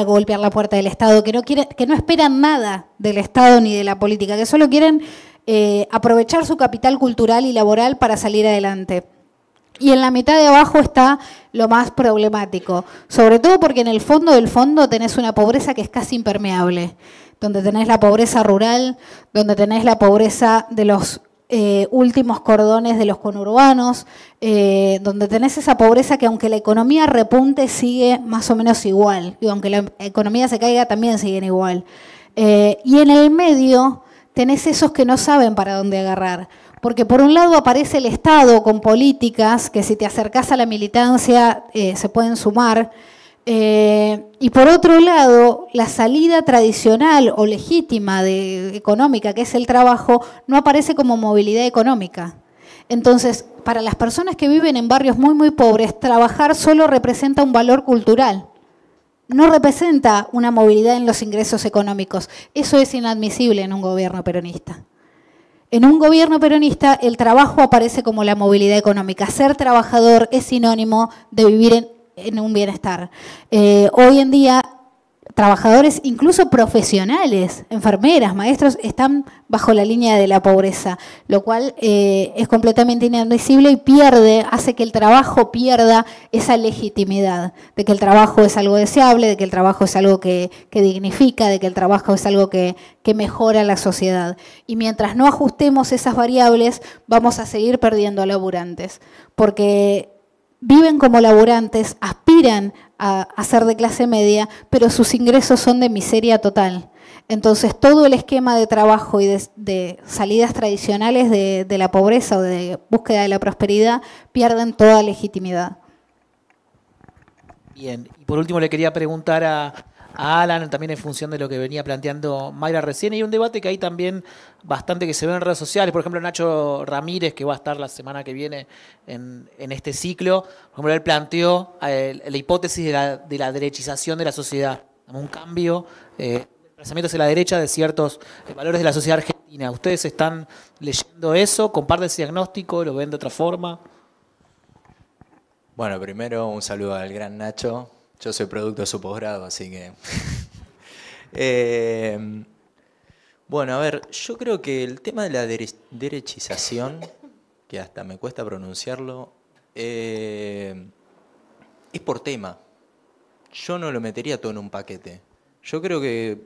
golpear la puerta del Estado, que no esperan nada del Estado ni de la política, que solo quieren aprovechar su capital cultural y laboral para salir adelante. Y en la mitad de abajo está lo más problemático, sobre todo porque en el fondo del fondo tenés una pobreza que es casi impermeable, donde tenés la pobreza rural, donde tenés la pobreza de los últimos cordones de los conurbanos, donde tenés esa pobreza que aunque la economía repunte sigue más o menos igual, y aunque la economía se caiga también siguen igual. Y en el medio tenés esos que no saben para dónde agarrar. Porque por un lado aparece el Estado con políticas que si te acercás a la militancia se pueden sumar, y por otro lado la salida tradicional o legítima económica, que es el trabajo, no aparece como movilidad económica. Entonces, para las personas que viven en barrios muy muy pobres, trabajar solo representa un valor cultural. No representa una movilidad en los ingresos económicos. Eso es inadmisible en un gobierno peronista. En un gobierno peronista el trabajo aparece como la movilidad económica. Ser trabajador es sinónimo de vivir en un bienestar. Hoy en día trabajadores, incluso profesionales, enfermeras, maestros, están bajo la línea de la pobreza, lo cual es completamente inadmisible y hace que el trabajo pierda esa legitimidad, de que el trabajo es algo deseable, de que el trabajo es algo que dignifica, de que el trabajo es algo que mejora la sociedad. Y mientras no ajustemos esas variables, vamos a seguir perdiendo laburantes, porque viven como laburantes, aspiran a ser de clase media, pero sus ingresos son de miseria total. Entonces, todo el esquema de trabajo y de salidas tradicionales de la pobreza o de búsqueda de la prosperidad pierden toda legitimidad. Bien, y por último le quería preguntar a Alan, también en función de lo que venía planteando Mayra recién, hay un debate que hay también bastante que se ve en redes sociales, por ejemplo Nacho Ramírez, que va a estar la semana que viene en este ciclo, por ejemplo él planteó la hipótesis de la derechización de la sociedad, un cambio, desplazamiento hacia la derecha de ciertos valores de la sociedad argentina. ¿Ustedes están leyendo eso? ¿Comparten ese diagnóstico? ¿Lo ven de otra forma? Bueno, primero un saludo al gran Nacho. Yo soy producto de su posgrado, así que... Bueno, a ver, yo creo que el tema de la derechización, que hasta me cuesta pronunciarlo, es por tema. Yo no lo metería todo en un paquete. Yo creo que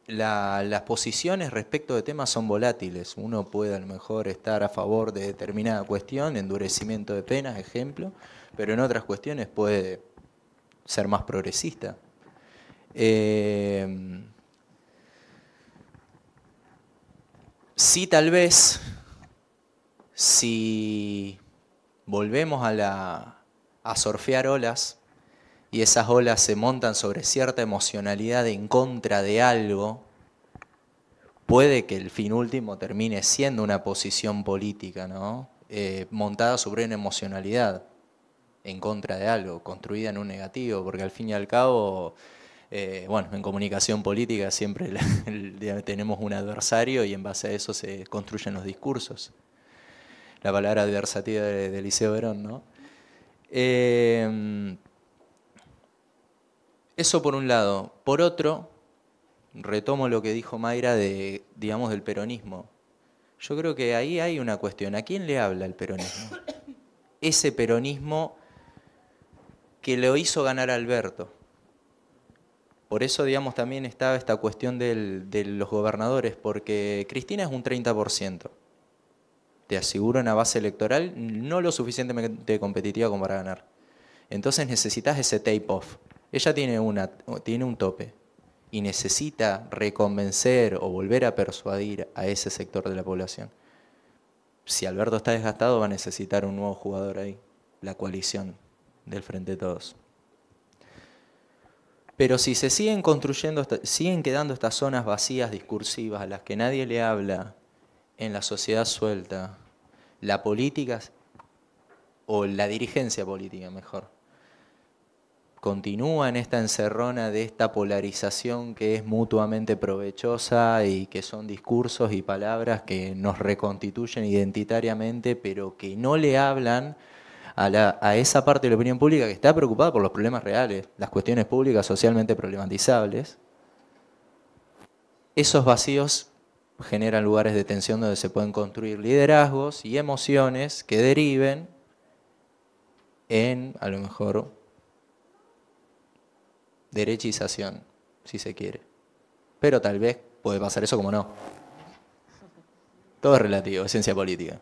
las posiciones respecto de temas son volátiles. Uno puede a lo mejor estar a favor de determinada cuestión, endurecimiento de penas, ejemplo, pero en otras cuestiones puede ser más progresista. Sí, tal vez, si volvemos a surfear olas y esas olas se montan sobre cierta emocionalidad en contra de algo, puede que el fin último termine siendo una posición política, ¿no? Montada sobre una emocionalidad en contra de algo, construida en un negativo, porque al fin y al cabo, bueno, en comunicación política siempre tenemos un adversario y en base a eso se construyen los discursos. La palabra adversativa de Eliseo Verón, ¿no? Eso por un lado. Por otro, retomo lo que dijo Mayra digamos, del peronismo. Yo creo que ahí hay una cuestión. ¿A quién le habla el peronismo? Ese peronismo que lo hizo ganar a Alberto. Por eso, digamos, también estaba esta cuestión de los gobernadores, porque Cristina es un 30%. Te aseguro una base electoral no lo suficientemente competitiva como para ganar. Entonces necesitas ese tape-off. Ella tiene un tope y necesita reconvencer o volver a persuadir a ese sector de la población. Si Alberto está desgastado, va a necesitar un nuevo jugador ahí, la coalición del Frente de Todos. Pero si se siguen construyendo, siguen quedando estas zonas vacías discursivas a las que nadie le habla en la sociedad suelta, la política, o la dirigencia política mejor, continúa en esta encerrona de esta polarización que es mutuamente provechosa y que son discursos y palabras que nos reconstituyen identitariamente, pero que no le hablan a esa parte de la opinión pública que está preocupada por los problemas reales, las cuestiones públicas socialmente problematizables. Esos vacíos generan lugares de tensión donde se pueden construir liderazgos y emociones que deriven en, a lo mejor, derechización, si se quiere. Pero tal vez puede pasar eso como no. Todo es relativo, es ciencia política.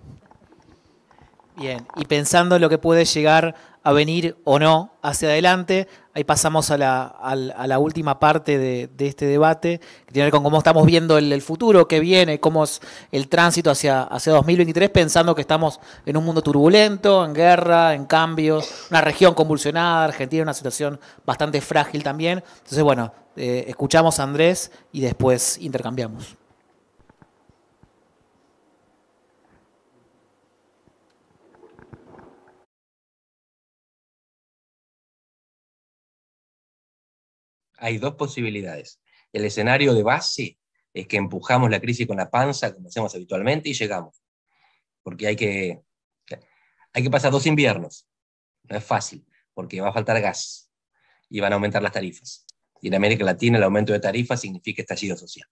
Bien, y pensando en lo que puede llegar a venir o no hacia adelante, ahí pasamos a la última parte de este debate, que tiene que ver con cómo estamos viendo el futuro que viene, cómo es el tránsito hacia 2023, pensando que estamos en un mundo turbulento, en guerra, en cambios, una región convulsionada, Argentina en una situación bastante frágil también. Entonces, bueno, escuchamos a Andrés y después intercambiamos. Hay dos posibilidades. El escenario de base es que empujamos la crisis con la panza, como hacemos habitualmente, y llegamos. Porque hay que pasar 2 inviernos. No es fácil, porque va a faltar gas y van a aumentar las tarifas. Y en América Latina el aumento de tarifas significa estallido social.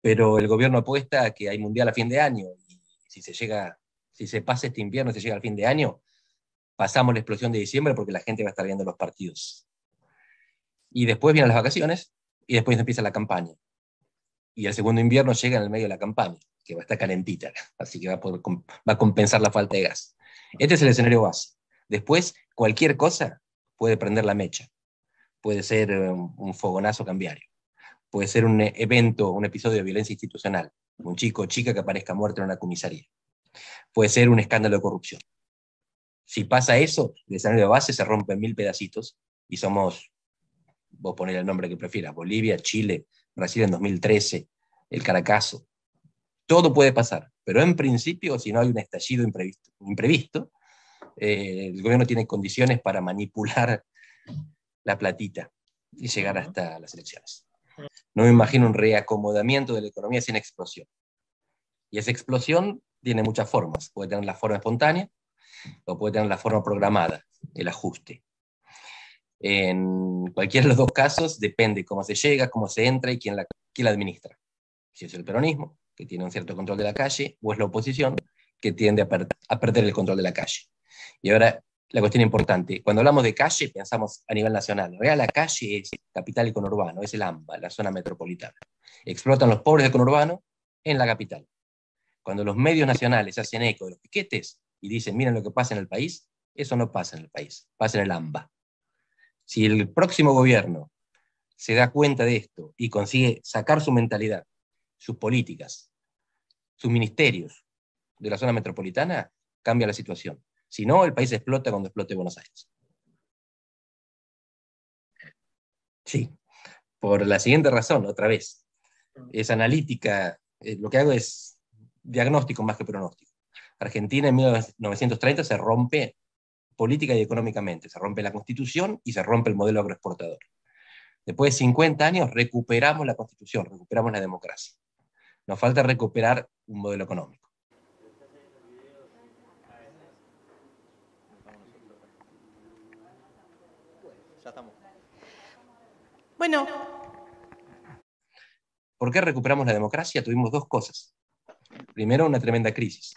Pero el gobierno apuesta a que hay mundial a fin de año, y si se pasa este invierno, se llega al fin de año, pasamos la explosión de diciembre porque la gente va a estar viendo los partidos. Y después vienen las vacaciones, y después empieza la campaña. Y el segundo invierno llega en el medio de la campaña, que va a estar calentita, así que va a compensar la falta de gas. Este es el escenario base. Después, cualquier cosa puede prender la mecha. Puede ser un fogonazo cambiario. Puede ser un evento, un episodio de violencia institucional. Un chico o chica que aparezca muerto en una comisaría. Puede ser un escándalo de corrupción. Si pasa eso, el escenario de base se rompe en 1000 pedacitos y somos, vos ponés el nombre que prefieras, Bolivia, Chile, Brasil en 2013, el Caracazo. Todo puede pasar, pero en principio, si no hay un estallido imprevisto, el gobierno tiene condiciones para manipular la platita y llegar hasta las elecciones. No me imagino un reacomodamiento de la economía sin explosión. Y esa explosión tiene muchas formas. Puede tener la forma espontánea o puede tener la forma programada, el ajuste. En cualquiera de los dos casos depende cómo se llega, cómo se entra y quién la administra. Si es el peronismo, que tiene un cierto control de la calle, o es la oposición, que tiende a perder el control de la calle. Y ahora, la cuestión importante, cuando hablamos de calle, pensamos a nivel nacional. En realidad, la calle es capital y conurbano, es el AMBA, la zona metropolitana. Explotan los pobres de conurbano en la capital. Cuando los medios nacionales hacen eco de los piquetes y dicen, miren lo que pasa en el país, eso no pasa en el país, pasa en el AMBA. Si el próximo gobierno se da cuenta de esto y consigue sacar su mentalidad, sus políticas, sus ministerios de la zona metropolitana, cambia la situación. Si no, el país explota cuando explote Buenos Aires. Sí, por la siguiente razón, otra vez. Es analítica, lo que hago es diagnóstico más que pronóstico. Argentina en 1930 se rompe política y económicamente, se rompe la Constitución y se rompe el modelo agroexportador. Después de 50 años recuperamos la Constitución, recuperamos la democracia. Nos falta recuperar un modelo económico. Ya estamos. Bueno. ¿Por qué recuperamos la democracia? Tuvimos dos cosas. Primero, una tremenda crisis,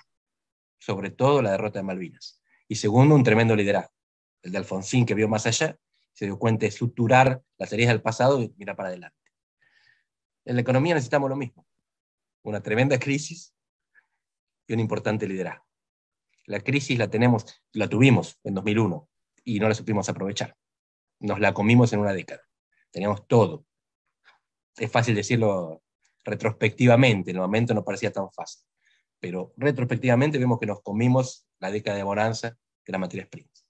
sobre todo la derrota de Malvinas. Y segundo, un tremendo liderazgo. El de Alfonsín, que vio más allá, se dio cuenta de estructurar las heridas del pasado y mirar para adelante. En la economía necesitamos lo mismo. Una tremenda crisis y un importante liderazgo. La crisis la tuvimos en 2001 y no la supimos aprovechar. Nos la comimos en una década. Teníamos todo. Es fácil decirlo retrospectivamente, en el momento no parecía tan fácil. Pero retrospectivamente vemos que nos comimos la década de bonanza de las materias primas.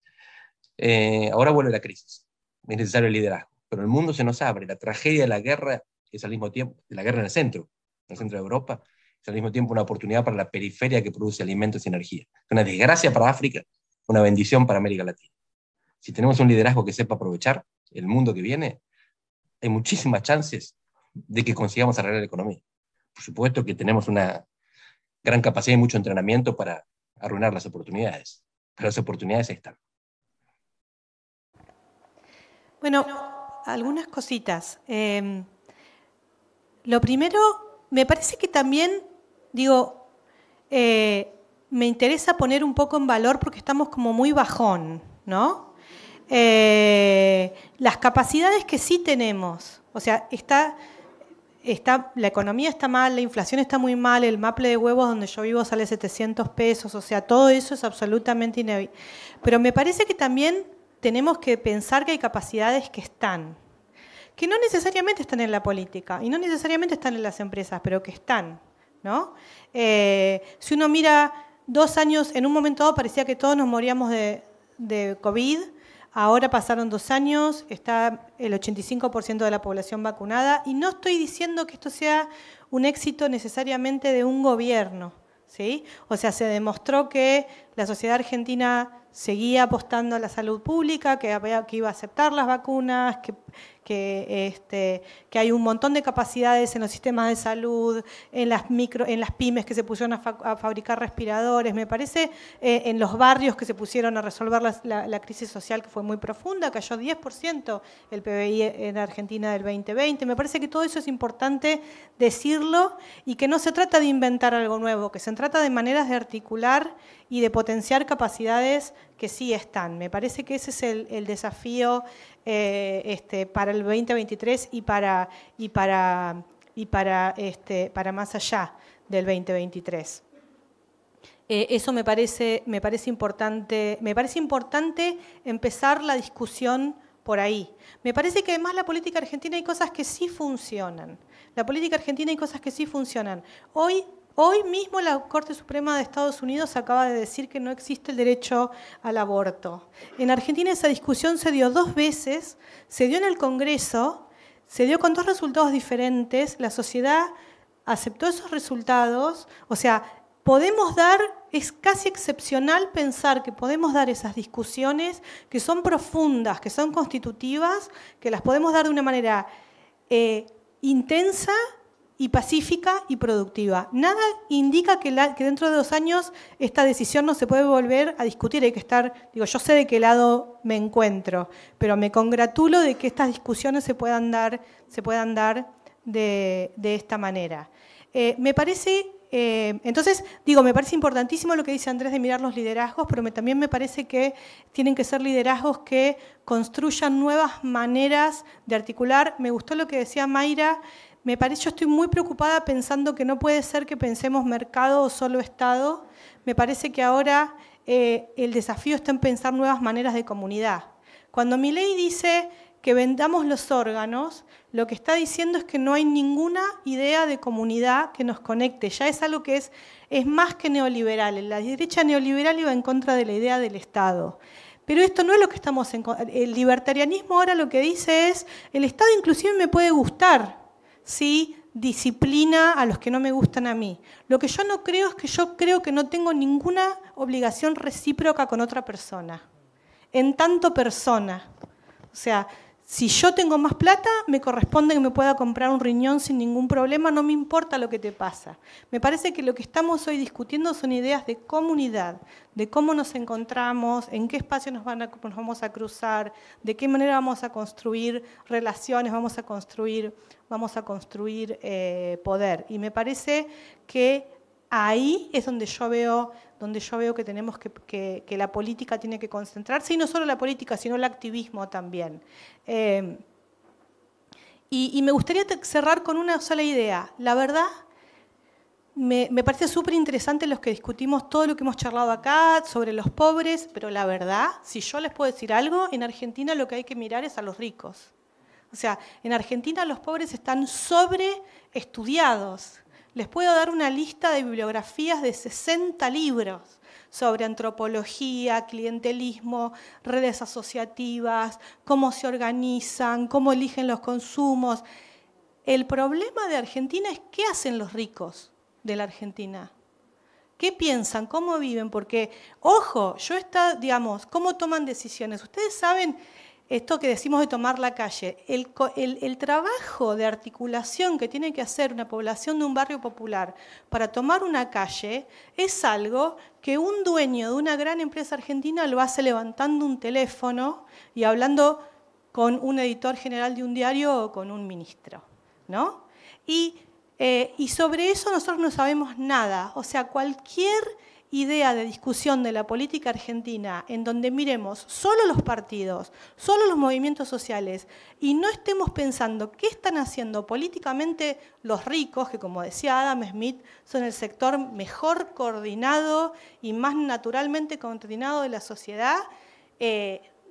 Ahora vuelve la crisis. Es necesario el liderazgo. Pero el mundo se nos abre. La tragedia de la guerra es al mismo tiempo, de la guerra en el centro de Europa, es al mismo tiempo una oportunidad para la periferia que produce alimentos y energía. Es una desgracia para África, una bendición para América Latina. Si tenemos un liderazgo que sepa aprovechar el mundo que viene, hay muchísimas chances de que consigamos arreglar la economía. Por supuesto que tenemos una gran capacidad y mucho entrenamiento para arruinar las oportunidades, pero las oportunidades están. Bueno, algunas cositas. Lo primero, me parece que también, me interesa poner un poco en valor porque estamos como muy bajón, ¿no? Las capacidades que sí tenemos, o sea, la economía está mal, la inflación está muy mal, el maple de huevos donde yo vivo sale 700 pesos, o sea, todo eso es absolutamente inevitable. Pero me parece que también tenemos que pensar que hay capacidades que no necesariamente están en la política y no necesariamente están en las empresas, pero que están, ¿no? Si uno mira 2 años, en un momento dado parecía que todos nos moríamos de COVID. Ahora pasaron 2 años, está el 85% de la población vacunada y no estoy diciendo que esto sea un éxito necesariamente de un gobierno, ¿sí? O sea, se demostró que la sociedad argentina seguía apostando a la salud pública, que iba a aceptar las vacunas, que hay un montón de capacidades en los sistemas de salud, en las pymes que se pusieron a fabricar respiradores, me parece, en los barrios que se pusieron a resolver la crisis social que fue muy profunda, cayó 10% el PBI en Argentina del 2020, me parece que todo eso es importante decirlo y que no se trata de inventar algo nuevo, que se trata de maneras de articular y de potenciar capacidades que sí están. Me parece que ese es el desafío para el 2023 y para más allá del 2023. Eso me parece importante empezar la discusión por ahí. Me parece que además la política argentina hay cosas que sí funcionan. La política argentina hay cosas que sí funcionan. Hoy mismo la Corte Suprema de Estados Unidos acaba de decir que no existe el derecho al aborto. En Argentina esa discusión se dio 2 veces, se dio en el Congreso, se dio con 2 resultados diferentes, la sociedad aceptó esos resultados, o sea, es casi excepcional pensar que podemos dar esas discusiones que son profundas, que son constitutivas, que las podemos dar de una manera intensa y pacífica y productiva. Nada indica que dentro de 2 años esta decisión no se puede volver a discutir, hay que estar, yo sé de qué lado me encuentro, pero me congratulo de que estas discusiones se puedan dar de esta manera. Me parece importantísimo lo que dice Andrés de mirar los liderazgos, pero también me parece que tienen que ser liderazgos que construyan nuevas maneras de articular. Me gustó lo que decía Mayra. Yo estoy muy preocupada pensando que no puede ser que pensemos mercado o solo Estado. Me parece que ahora el desafío está en pensar nuevas maneras de comunidad. Cuando Milei dice que vendamos los órganos, lo que está diciendo es que no hay ninguna idea de comunidad que nos conecte. Ya es algo que es más que neoliberal. La derecha neoliberal iba en contra de la idea del Estado. Pero esto no es lo que estamos en contra. El libertarianismo ahora lo que dice es, el Estado inclusive me puede gustar, si disciplina a los que no me gustan a mí. Lo que yo no creo es que yo creo que no tengo ninguna obligación recíproca con otra persona, en tanto persona. O sea, si yo tengo más plata, me corresponde que me pueda comprar un riñón sin ningún problema, no me importa lo que te pasa. Me parece que lo que estamos hoy discutiendo son ideas de comunidad, de cómo nos encontramos, en qué espacio nos vamos a cruzar, de qué manera vamos a construir relaciones, vamos a construir poder. Y me parece que ahí es donde yo veo que tenemos que la política tiene que concentrarse, y no solo la política, sino el activismo también. Y me gustaría cerrar con una sola idea. La verdad, me parece súper interesante los que discutimos todo lo que hemos charlado acá sobre los pobres, pero la verdad, si yo les puedo decir algo, en Argentina lo que hay que mirar es a los ricos. O sea, en Argentina los pobres están sobreestudiados. Les puedo dar una lista de bibliografías de 60 libros sobre antropología, clientelismo, redes asociativas, cómo se organizan, cómo eligen los consumos. El problema de Argentina es qué hacen los ricos de la Argentina. ¿Qué piensan? ¿Cómo viven? Porque, ojo, ¿cómo toman decisiones? Ustedes saben esto que decimos de tomar la calle, el trabajo de articulación que tiene que hacer una población de un barrio popular para tomar una calle es algo que un dueño de una gran empresa argentina lo hace levantando un teléfono y hablando con un editor general de un diario o con un ministro, ¿no? Y sobre eso nosotros no sabemos nada. O sea, cualquier idea de discusión de la política argentina en donde miremos solo los partidos, solo los movimientos sociales y no estemos pensando qué están haciendo políticamente los ricos, que como decía Adam Smith, son el sector mejor coordinado y más naturalmente coordinado de la sociedad,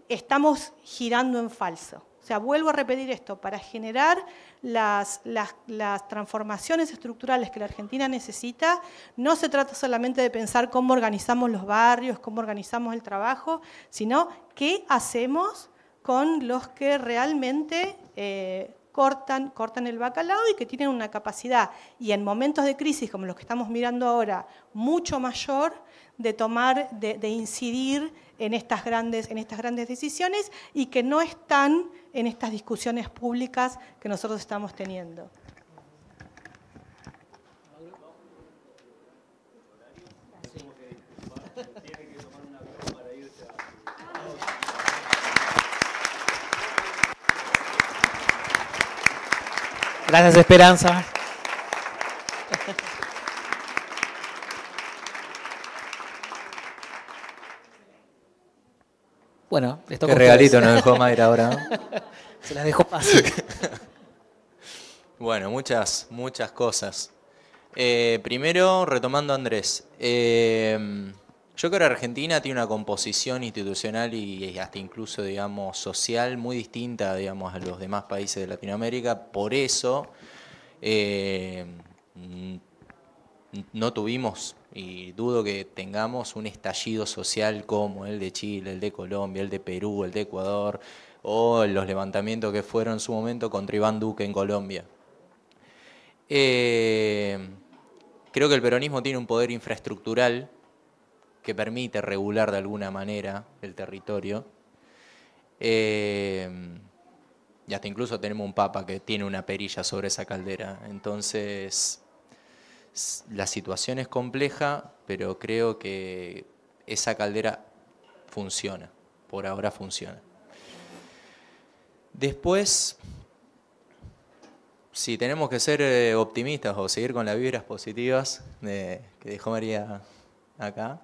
estamos girando en falso. O sea, vuelvo a repetir esto, para generar las transformaciones estructurales que la Argentina necesita, no se trata solamente de pensar cómo organizamos los barrios, cómo organizamos el trabajo, sino qué hacemos con los que realmente cortan el bacalao y que tienen una capacidad, y en momentos de crisis como los que estamos mirando ahora, mucho mayor de tomar, de incidir en estas grandes decisiones y que no están en estas discusiones públicas que nosotros estamos teniendo. Gracias, Esperanza. Bueno, esto qué regalito nos dejó Mayra ahora, ¿no? Se las dejó fácil. Bueno, muchas cosas. Primero, retomando a Andrés. Yo creo que Argentina tiene una composición institucional y hasta incluso, digamos, social muy distinta, digamos, a los demás países de Latinoamérica. Por eso no tuvimos, y dudo que tengamos, un estallido social como el de Chile, el de Colombia, el de Perú, el de Ecuador, o los levantamientos que fueron en su momento contra Iván Duque en Colombia. Creo que el peronismo tiene un poder infraestructural que permite regular de alguna manera el territorio. Y hasta incluso tenemos un papa que tiene una perilla sobre esa caldera. Entonces, la situación es compleja, pero creo que esa caldera funciona. Por ahora funciona. Después, si tenemos que ser optimistas o seguir con las vibras positivas que dejó María acá,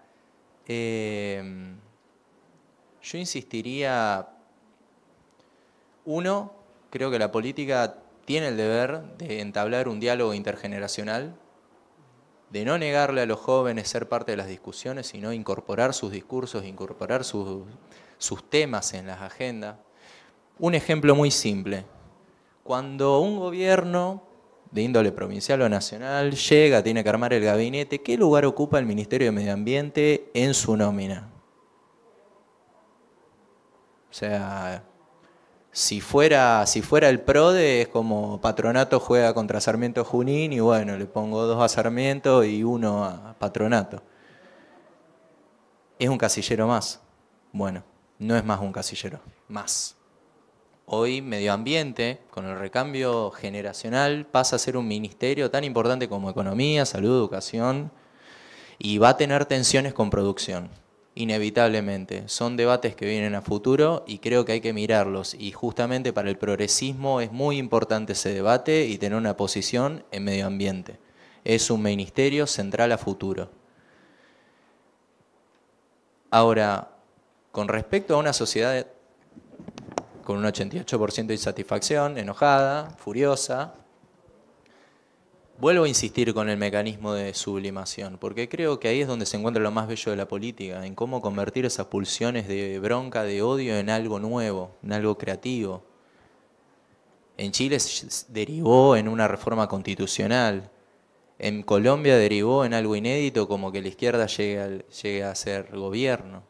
yo insistiría, uno, creo que la política tiene el deber de entablar un diálogo intergeneracional, de no negarle a los jóvenes ser parte de las discusiones, sino incorporar sus discursos, incorporar sus temas en las agendas. Un ejemplo muy simple. Cuando un gobierno de índole provincial o nacional llega, tiene que armar el gabinete, ¿qué lugar ocupa el Ministerio de Medio Ambiente en su nómina? O sea, si fuera el PRODE, es como Patronato juega contra Sarmiento Junín y bueno, le pongo 2 a Sarmiento y 1 a Patronato. ¿Es un casillero más? Bueno, no es más un casillero, más. Hoy Medio Ambiente, con el recambio generacional, pasa a ser un ministerio tan importante como Economía, Salud, Educación, y va a tener tensiones con producción, inevitablemente. Son debates que vienen a futuro y creo que hay que mirarlos. Y justamente para el progresismo es muy importante ese debate y tener una posición en Medio Ambiente. Es un ministerio central a futuro. Ahora, con respecto a una sociedad con un 88% de insatisfacción, enojada, furiosa, vuelvo a insistir con el mecanismo de sublimación, porque creo que ahí es donde se encuentra lo más bello de la política, en cómo convertir esas pulsiones de bronca, de odio, en algo nuevo, en algo creativo. En Chile derivó en una reforma constitucional, en Colombia derivó en algo inédito como que la izquierda llegue a ser gobierno.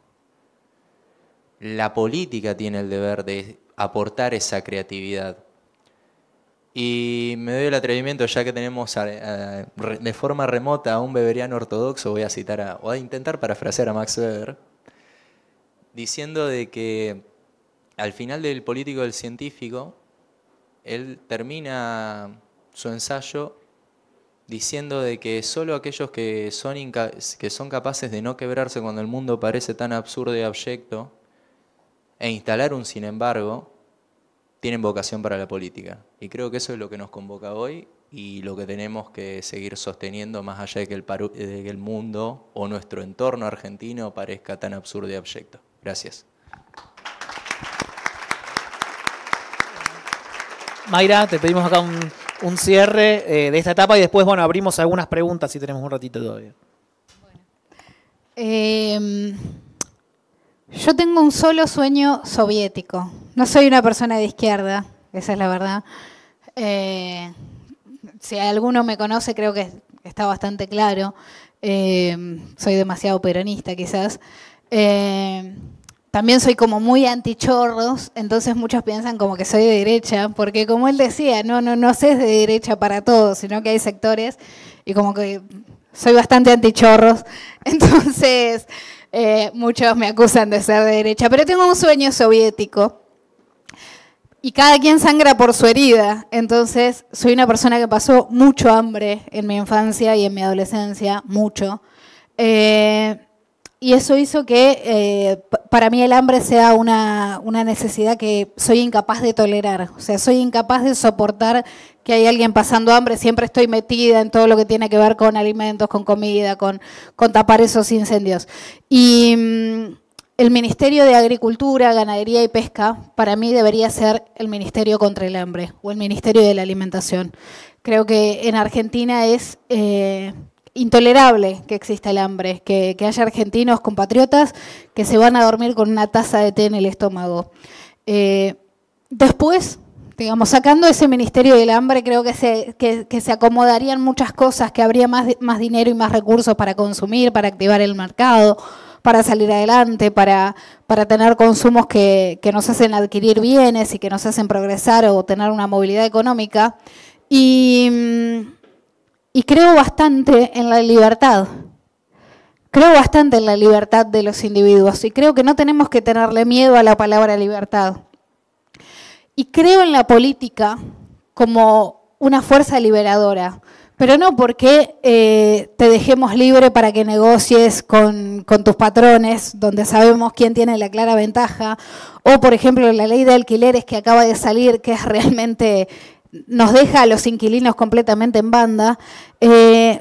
La política tiene el deber de aportar esa creatividad. Y me doy el atrevimiento, ya que tenemos de forma remota a un weberiano ortodoxo, voy a citar o a intentar parafrasear a Max Weber, diciendo de que al final del político del científico, él termina su ensayo diciendo de que solo aquellos que son capaces de no quebrarse cuando el mundo parece tan absurdo y abyecto, e instalar un sin embargo, tienen vocación para la política. Y creo que eso es lo que nos convoca hoy y lo que tenemos que seguir sosteniendo más allá de que el mundo o nuestro entorno argentino parezca tan absurdo y abyecto. Gracias. Mayra, te pedimos acá un cierre de esta etapa y después, bueno, abrimos algunas preguntas si tenemos un ratito todavía. Yo tengo un solo sueño soviético. No soy una persona de izquierda, esa es la verdad. Si alguno me conoce, creo que está bastante claro. Soy demasiado peronista, quizás. también soy como muy antichorros, entonces muchos piensan como que soy de derecha, porque como él decía, no sé de derecha para todos, sino que hay sectores y como que soy bastante antichorros, entonces muchos me acusan de ser de derecha, pero tengo un sueño soviético y cada quien sangra por su herida, entonces soy una persona que pasó mucho hambre en mi infancia y en mi adolescencia, mucho. Y eso hizo que para mí el hambre sea una necesidad que soy incapaz de tolerar. O sea, soy incapaz de soportar que hay alguien pasando hambre. Siempre estoy metida en todo lo que tiene que ver con alimentos, con comida, con tapar esos incendios. Y el Ministerio de Agricultura, Ganadería y Pesca, para mí debería ser el Ministerio contra el Hambre o el Ministerio de la Alimentación. Creo que en Argentina es intolerable que exista el hambre, que haya argentinos compatriotas que se van a dormir con una taza de té en el estómago. Después, digamos, sacando ese Ministerio del Hambre, creo que se acomodarían muchas cosas, que habría más dinero y más recursos para consumir, para activar el mercado, para salir adelante, para tener consumos que nos hacen adquirir bienes y que nos hacen progresar o tener una movilidad económica. Y creo bastante en la libertad. Creo bastante en la libertad de los individuos y creo que no tenemos que tenerle miedo a la palabra libertad. Y creo en la política como una fuerza liberadora, pero no porque te dejemos libre para que negocies con tus patrones, donde sabemos quién tiene la clara ventaja, o por ejemplo la ley de alquileres que acaba de salir, que es realmente nos deja a los inquilinos completamente en banda,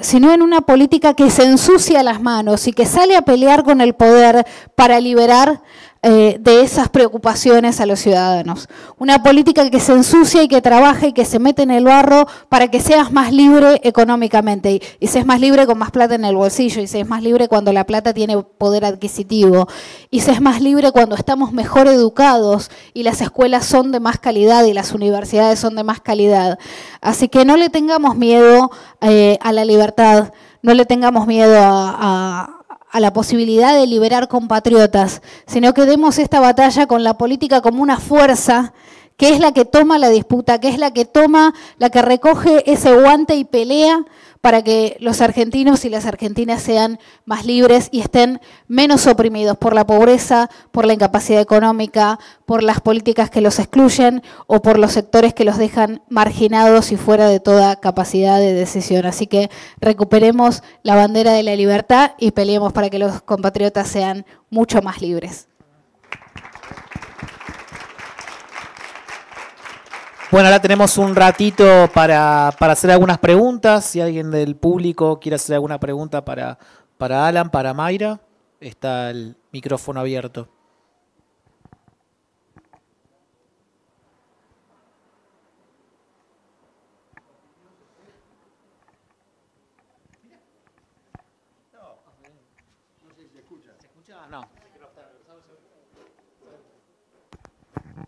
sino en una política que se ensucia las manos y que sale a pelear con el poder para liberar de esas preocupaciones a los ciudadanos. Una política que se ensucia y que trabaja y que se mete en el barro para que seas más libre económicamente y seas más libre con más plata en el bolsillo y seas más libre cuando la plata tiene poder adquisitivo y seas más libre cuando estamos mejor educados y las escuelas son de más calidad y las universidades son de más calidad. Así que no le tengamos miedo a la libertad, no le tengamos miedo a la posibilidad de liberar compatriotas, sino que demos esta batalla con la política como una fuerza que es la que toma la disputa, que es la que recoge ese guante y pelea para que los argentinos y las argentinas sean más libres y estén menos oprimidos por la pobreza, por la incapacidad económica, por las políticas que los excluyen o por los sectores que los dejan marginados y fuera de toda capacidad de decisión. Así que recuperemos la bandera de la libertad y peleemos para que los compatriotas sean mucho más libres. Bueno, ahora tenemos un ratito para hacer algunas preguntas. Si alguien del público quiere hacer alguna pregunta para Alan, para Mayra, está el micrófono abierto.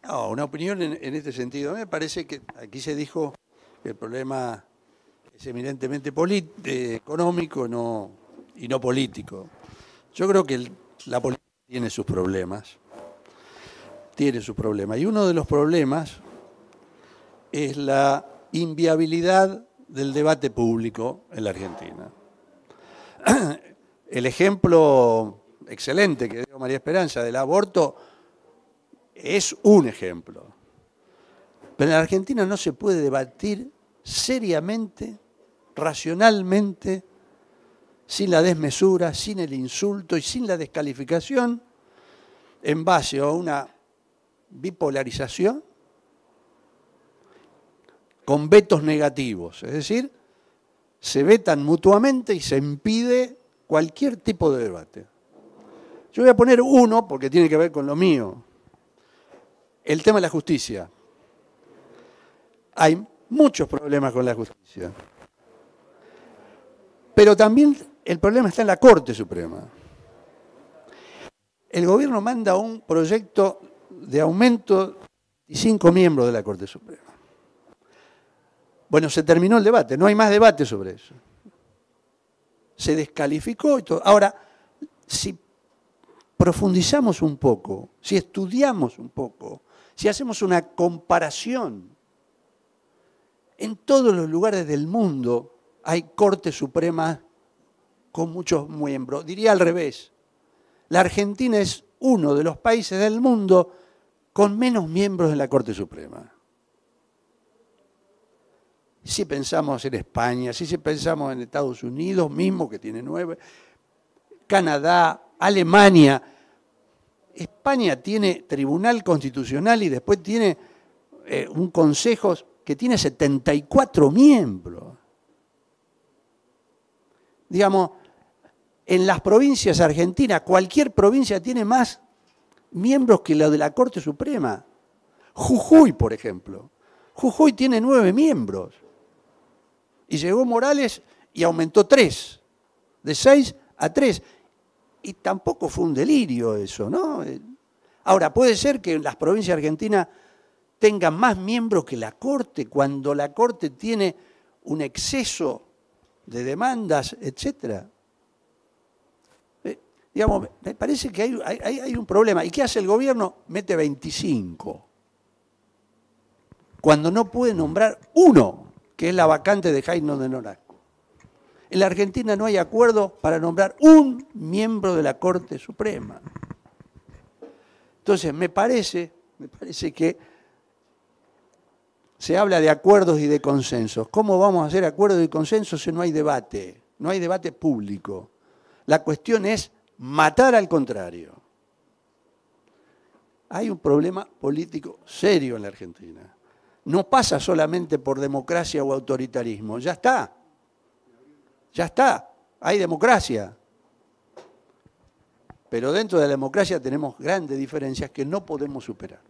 No, una opinión en este sentido. A mí me parece que aquí se dijo que el problema es eminentemente económico y no político. Yo creo que la política tiene sus problemas. Y uno de los problemas es la inviabilidad del debate público en la Argentina. El ejemplo excelente que dio María Esperanza del aborto es un ejemplo. Pero en la Argentina no se puede debatir seriamente, racionalmente, sin la desmesura, sin el insulto y sin la descalificación, en base a una bipolarización con vetos negativos. Es decir, se vetan mutuamente y se impide cualquier tipo de debate. Yo voy a poner uno porque tiene que ver con lo mío. El tema de la justicia. Hay muchos problemas con la justicia. Pero también el problema está en la Corte Suprema. El gobierno manda un proyecto de aumento de 5 miembros de la Corte Suprema. Bueno, se terminó el debate, no hay más debate sobre eso. Se descalificó y todo. Ahora, si profundizamos un poco, si estudiamos un poco, si hacemos una comparación, en todos los lugares del mundo hay Cortes Supremas con muchos miembros. Diría al revés, la Argentina es uno de los países del mundo con menos miembros en la Corte Suprema. Si pensamos en España, si pensamos en Estados Unidos mismo, que tiene 9, Canadá, Alemania. España tiene Tribunal Constitucional y después tiene un Consejo que tiene 74 miembros. Digamos, en las provincias argentinas, cualquier provincia tiene más miembros que la de la Corte Suprema. Jujuy, por ejemplo. Jujuy tiene 9 miembros. Y llegó Morales y aumentó 3, de 6 a 3. Y tampoco fue un delirio eso, ¿no? Ahora, puede ser que las provincias argentinas tengan más miembros que la Corte, cuando la Corte tiene un exceso de demandas, etcétera. Digamos, me parece que hay un problema. ¿Y qué hace el gobierno? Mete 25. Cuando no puede nombrar uno, que es la vacante de Jaime de Nolasco. En la Argentina no hay acuerdo para nombrar un miembro de la Corte Suprema. Entonces, me parece que se habla de acuerdos y de consensos. ¿Cómo vamos a hacer acuerdos y consensos si no hay debate? No hay debate público. La cuestión es matar al contrario. Hay un problema político serio en la Argentina. No pasa solamente por democracia o autoritarismo. Ya está. Ya está. Hay democracia. Pero dentro de la democracia tenemos grandes diferencias que no podemos superar.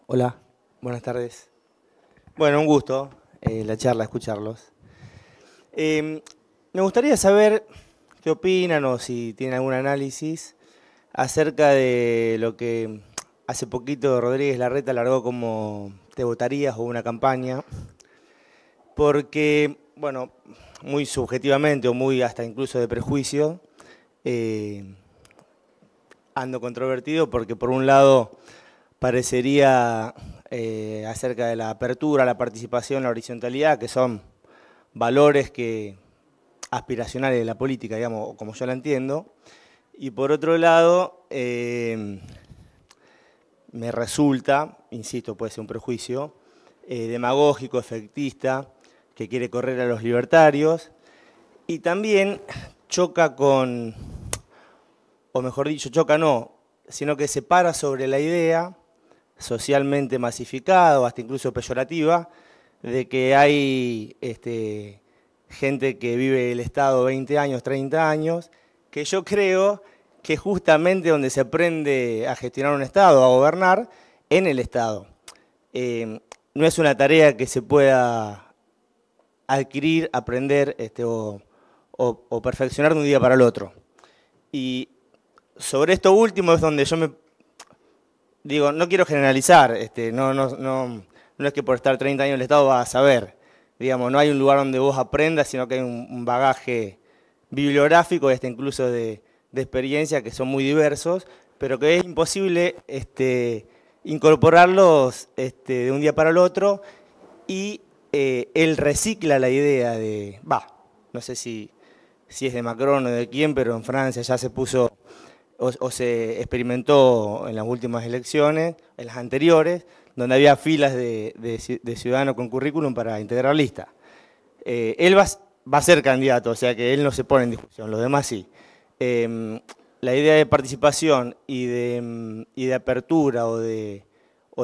Hola, buenas tardes. Bueno, un gusto la charla, escucharlos. Me gustaría saber qué opinan o si tienen algún análisis acerca de lo que hace poquito Rodríguez Larreta largó como Te votarías o una campaña, porque, bueno, muy subjetivamente o muy hasta incluso de prejuicio, ando controvertido porque por un lado parecería acerca de la apertura, la participación, la horizontalidad, que son valores aspiracionales de la política, digamos, como yo la entiendo. Y por otro lado, me resulta, insisto, puede ser un prejuicio, demagógico, efectista, que quiere correr a los libertarios. Y también choca con, o mejor dicho, choca no, sino que se para sobre la idea socialmente masificada o hasta incluso peyorativa, de que hay gente que vive el Estado 20 años, 30 años, que yo creo que justamente donde se aprende a gestionar un Estado, a gobernar, en el Estado. No es una tarea que se pueda adquirir, aprender o perfeccionar de un día para el otro. Y sobre esto último es donde yo me digo, no quiero generalizar, no es que por estar 30 años en el Estado vas a saber. Digamos, no hay un lugar donde vos aprendas, sino que hay un bagaje bibliográfico y hasta incluso de experiencia que son muy diversos, pero que es imposible incorporarlos de un día para el otro, y él recicla la idea de, no sé si es de Macron o de quién, pero en Francia ya se puso o se experimentó en las últimas elecciones, en las anteriores, donde había filas de ciudadanos con currículum para integrar lista. Él va a ser candidato, o sea que él no se pone en discusión, los demás sí. La idea de participación y de apertura o de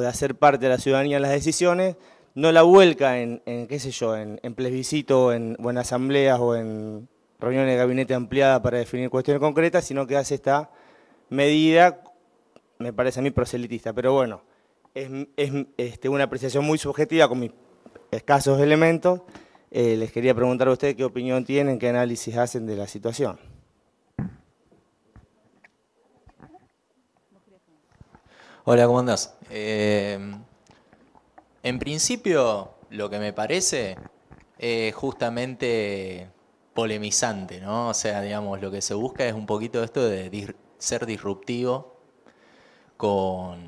hacer parte de la ciudadanía en las decisiones, no la vuelca en qué sé yo, en plebiscito o en asambleas o en reuniones de gabinete ampliada para definir cuestiones concretas, sino que hace esta medida, me parece a mí, proselitista. Pero bueno, es una apreciación muy subjetiva con mis escasos elementos. Les quería preguntar a ustedes qué opinión tienen, qué análisis hacen de la situación. Hola, ¿cómo andás? En principio, lo que me parece es justamente polemizante, ¿no? O sea, digamos, lo que se busca es un poquito esto de ser disruptivo con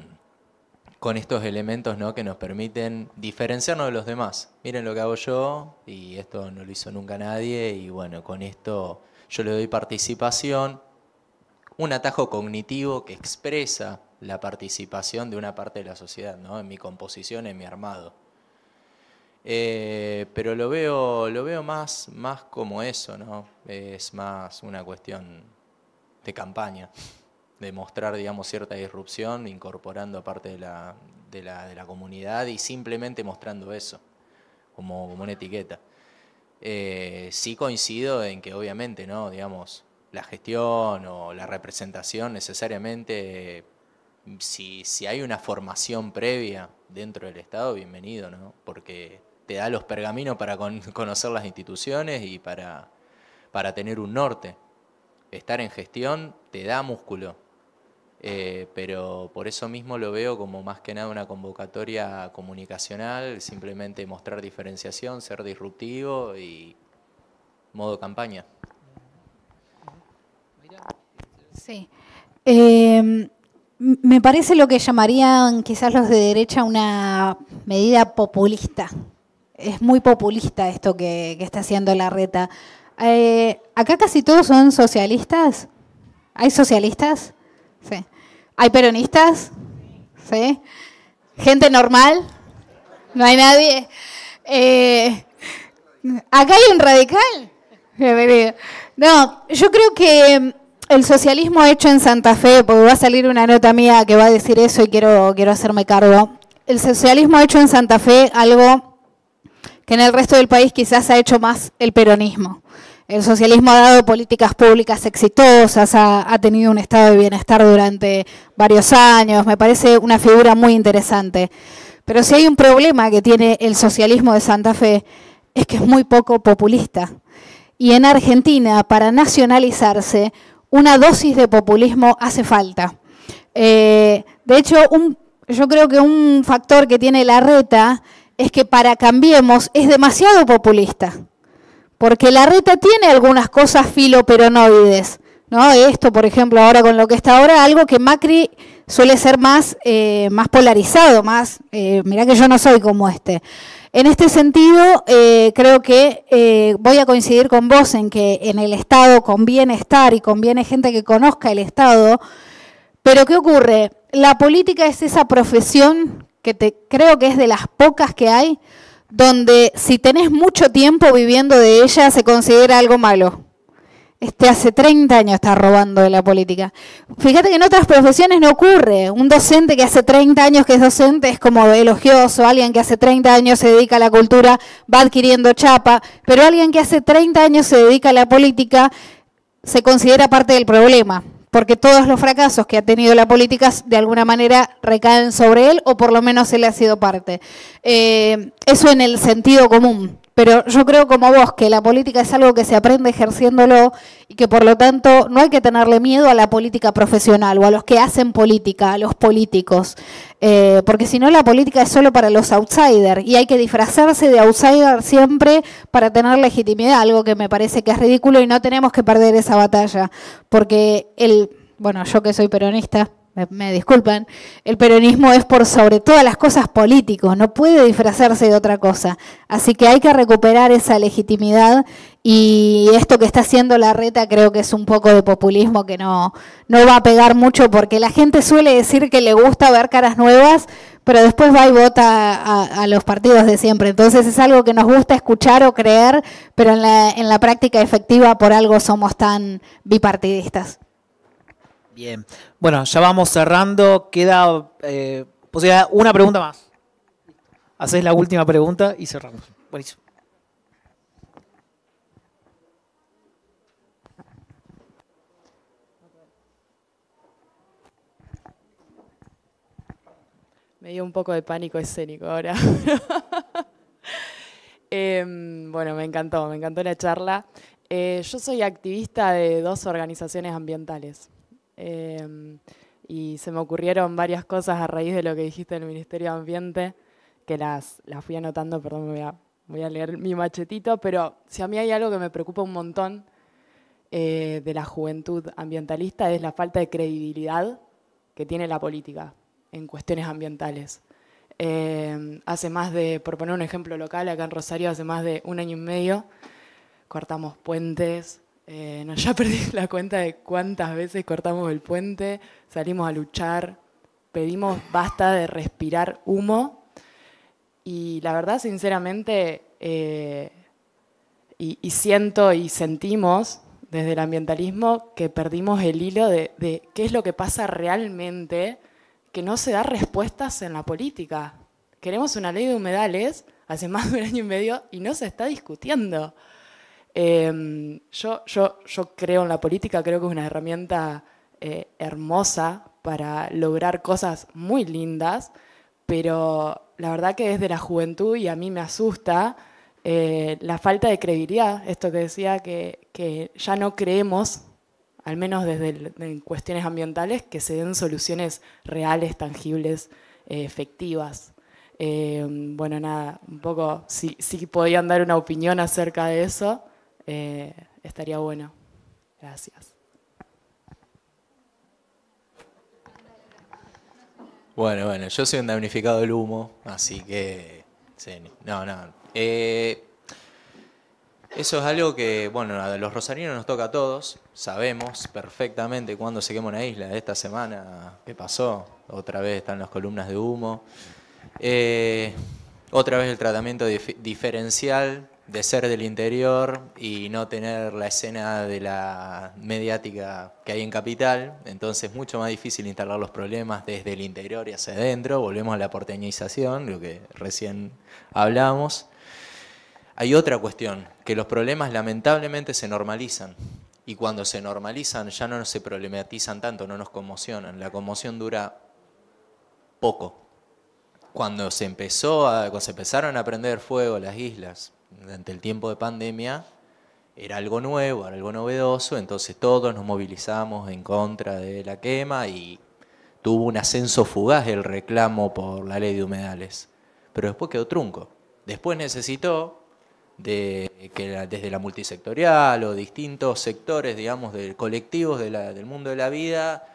estos elementos, ¿no?, que nos permiten diferenciarnos de los demás. Miren lo que hago yo y esto no lo hizo nunca nadie y bueno, con esto yo le doy participación, un atajo cognitivo que expresa la participación de una parte de la sociedad, ¿no?, en mi composición, en mi armado. Pero lo veo más como eso, ¿no? Es más una cuestión de campaña, de mostrar, digamos, cierta disrupción, incorporando a parte de la comunidad y simplemente mostrando eso como una etiqueta. Sí coincido en que obviamente, ¿no?, digamos, la gestión o la representación necesariamente, si hay una formación previa dentro del Estado, bienvenido, ¿no? Porque te da los pergaminos para conocer las instituciones y para tener un norte. Estar en gestión te da músculo, pero por eso mismo lo veo como más que nada una convocatoria comunicacional, simplemente mostrar diferenciación, ser disruptivo y modo campaña. Sí. Me parece lo que llamarían quizás los de derecha una medida populista. Es muy populista esto que está haciendo Larreta. Acá casi todos son socialistas. ¿Hay socialistas? Sí. ¿Hay peronistas? Sí. ¿Gente normal? ¿No hay nadie? ¿Acá hay un radical? Bienvenido. No, yo creo que el socialismo hecho en Santa Fe, porque va a salir una nota mía que va a decir eso y quiero hacerme cargo. El socialismo hecho en Santa Fe, algo que en el resto del país quizás ha hecho más el peronismo. El socialismo ha dado políticas públicas exitosas, ha tenido un estado de bienestar durante varios años, me parece una figura muy interesante. Pero si hay un problema que tiene el socialismo de Santa Fe, es que es muy poco populista. Y en Argentina, para nacionalizarse, una dosis de populismo hace falta. De hecho, yo creo que un factor que tiene Larreta es que para Cambiemos es demasiado populista. Porque Larreta tiene algunas cosas filoperonoides, ¿no? Esto, por ejemplo, ahora con lo que está ahora, algo que Macri suele ser más polarizado, mirá que yo no soy como este. En este sentido, creo que voy a coincidir con vos en que en el Estado conviene estar y conviene gente que conozca el Estado, pero ¿qué ocurre? La política es esa profesión que creo que es de las pocas que hay, donde si tenés mucho tiempo viviendo de ella se considera algo malo. Hace 30 años está robando de la política. Fíjate que en otras profesiones no ocurre. Un docente que hace 30 años que es docente es como elogioso. Alguien que hace 30 años se dedica a la cultura va adquiriendo chapa. Pero alguien que hace 30 años se dedica a la política se considera parte del problema. Porque todos los fracasos que ha tenido la política de alguna manera recaen sobre él o por lo menos él ha sido parte. Eso en el sentido común. Pero yo creo como vos que la política es algo que se aprende ejerciéndolo y que por lo tanto no hay que tenerle miedo a la política profesional o a los que hacen política, a los políticos. Porque si no la política es solo para los outsiders y hay que disfrazarse de outsider siempre para tener legitimidad, algo que me parece que es ridículo y no tenemos que perder esa batalla. Porque yo que soy peronista, me disculpan, el peronismo es por sobre todas las cosas político, no puede disfrazarse de otra cosa. Así que hay que recuperar esa legitimidad y esto que está haciendo Larreta creo que es un poco de populismo que no va a pegar mucho porque la gente suele decir que le gusta ver caras nuevas, pero después va y vota a los partidos de siempre. Entonces es algo que nos gusta escuchar o creer, pero en la práctica efectiva por algo somos tan bipartidistas. Bien, bueno, ya vamos cerrando, queda posibilidad, una pregunta más. Hacés la última pregunta y cerramos. Buenísimo. Me dio un poco de pánico escénico ahora. Bueno, me encantó la charla. Yo soy activista de 2 organizaciones ambientales. y se me ocurrieron varias cosas a raíz de lo que dijiste del Ministerio de Ambiente, que las fui anotando, perdón, voy a leer mi machetito, pero si a mí hay algo que me preocupa un montón de la juventud ambientalista es la falta de credibilidad que tiene la política en cuestiones ambientales. Hace más de, por poner un ejemplo local, acá en Rosario hace más de 1 año y medio, cortamos puentes, no, ya perdí la cuenta de cuántas veces cortamos el puente, salimos a luchar, pedimos basta de respirar humo y la verdad, sinceramente, y siento y sentimos desde el ambientalismo que perdimos el hilo de qué es lo que pasa realmente, que no se da respuestas en la política. Queremos una ley de humedales hace más de 1 año y medio y no se está discutiendo. Yo creo en la política, creo que es una herramienta hermosa para lograr cosas muy lindas, pero la verdad que desde la juventud, y a mí me asusta, la falta de credibilidad, esto que decía, que ya no creemos, al menos en cuestiones ambientales, que se den soluciones reales, tangibles, efectivas. Bueno, nada, un poco, si podían dar una opinión acerca de eso, estaría bueno. Gracias. Bueno, yo soy un damnificado del humo, así que... Sí, no. Eso es algo que, bueno, a los rosarinos nos toca a todos. Sabemos perfectamente cuándo se quema una isla. Esta semana, ¿qué pasó? Otra vez están las columnas de humo. Otra vez el tratamiento diferencial de ser del interior y no tener la escena de la mediática que hay en Capital. Entonces es mucho más difícil instalar los problemas desde el interior y hacia adentro. Volvemos a la porteñización, lo que recién hablamos. Hay otra cuestión, que los problemas lamentablemente se normalizan. Y cuando se normalizan ya no se problematizan tanto, no nos conmocionan. La conmoción dura poco. Cuando se empezaron a prender fuego las islas durante el tiempo de pandemia, era algo nuevo, era algo novedoso, entonces todos nos movilizamos en contra de la quema y tuvo un ascenso fugaz el reclamo por la ley de humedales. Pero después quedó trunco. Después necesitó que desde la multisectorial o distintos sectores, digamos, de colectivos del mundo de la vida,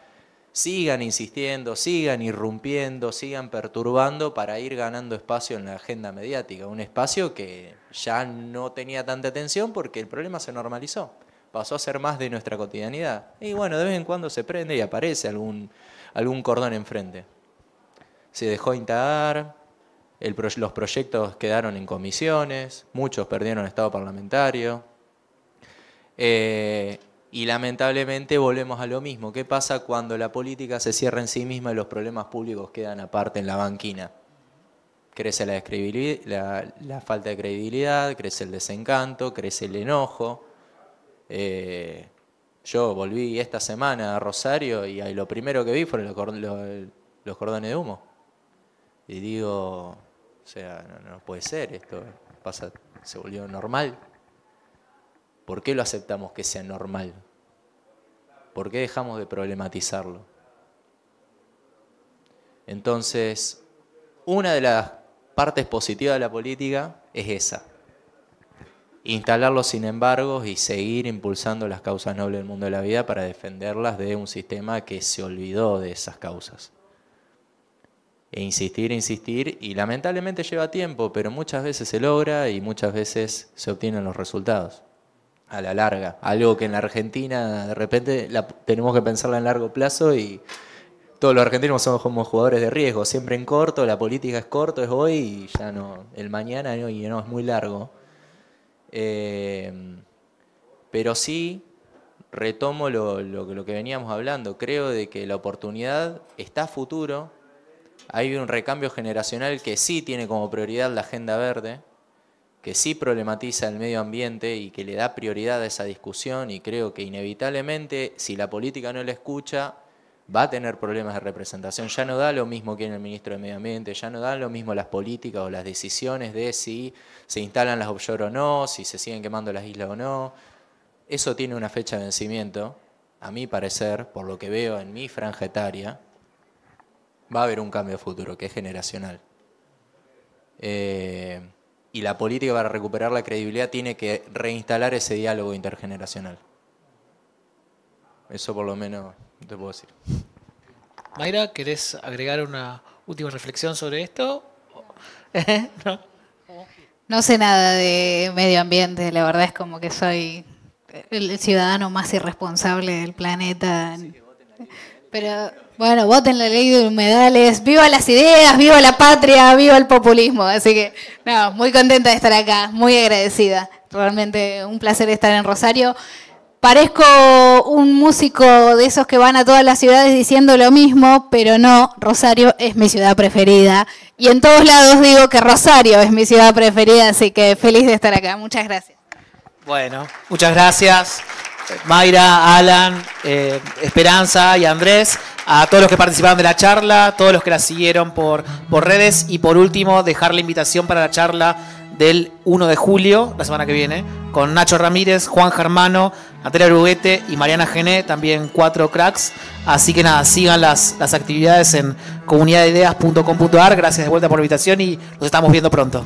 sigan insistiendo, sigan irrumpiendo, sigan perturbando para ir ganando espacio en la agenda mediática. Un espacio que ya no tenía tanta atención porque el problema se normalizó. Pasó a ser más de nuestra cotidianidad. Y bueno, de vez en cuando se prende y aparece algún cordón enfrente. Se dejó indagar, los proyectos quedaron en comisiones, muchos perdieron estado parlamentario. Y lamentablemente volvemos a lo mismo. ¿Qué pasa cuando la política se cierra en sí misma y los problemas públicos quedan aparte en la banquina? Crece la falta de credibilidad, crece el desencanto, crece el enojo. Yo volví esta semana a Rosario y lo primero que vi fueron los cordones de humo. Y digo, o sea, no puede ser esto, se volvió normal. ¿Por qué lo aceptamos que sea normal? ¿Por qué dejamos de problematizarlo? Entonces, una de las partes positivas de la política es esa. Instalar los sin embargos y seguir impulsando las causas nobles del mundo de la vida para defenderlas de un sistema que se olvidó de esas causas. E insistir, y lamentablemente lleva tiempo, pero muchas veces se logra y muchas veces se obtienen los resultados. A la larga, algo que en la Argentina de repente tenemos que pensarla en largo plazo y todos los argentinos somos como jugadores de riesgo, siempre en corto, la política es corto, es hoy y ya no, el mañana no, y no es muy largo. Pero sí retomo lo que veníamos hablando, creo de que la oportunidad está a futuro, hay un recambio generacional que sí tiene como prioridad la agenda verde, que sí problematiza el medio ambiente y que le da prioridad a esa discusión y creo que inevitablemente si la política no la escucha va a tener problemas de representación. Ya no da lo mismo que en el ministro de Medio Ambiente, ya no dan lo mismo las políticas o las decisiones de si se instalan las offshore o no, si se siguen quemando las islas o no. Eso tiene una fecha de vencimiento, a mi parecer, por lo que veo en mi franja etaria, Va a haber un cambio de futuro que es generacional. Y la política, para recuperar la credibilidad, tiene que reinstalar ese diálogo intergeneracional. Eso por lo menos te puedo decir. Mayra, ¿querés agregar una última reflexión sobre esto? ¿No? No sé nada de medio ambiente, la verdad es como que soy el ciudadano más irresponsable del planeta. Pero bueno, voten la ley de humedales, viva las ideas, viva la patria, viva el populismo. Así que, no, muy contenta de estar acá, muy agradecida. Realmente un placer estar en Rosario. Parezco un músico de esos que van a todas las ciudades diciendo lo mismo, pero no, Rosario es mi ciudad preferida. Y en todos lados digo que Rosario es mi ciudad preferida, así que feliz de estar acá. Muchas gracias. Bueno, muchas gracias. Mayra, Alan, Esperanza y Andrés, a todos los que participaron de la charla, a todos los que la siguieron por redes, y por último dejar la invitación para la charla del 1 de julio, la semana que viene, con Nacho Ramírez, Juan Germano, Natalia Bruguete y Mariana Gené, también 4 cracks. Así que nada, sigan las actividades en comunidadideas.com.ar. Gracias de vuelta por la invitación y nos estamos viendo pronto.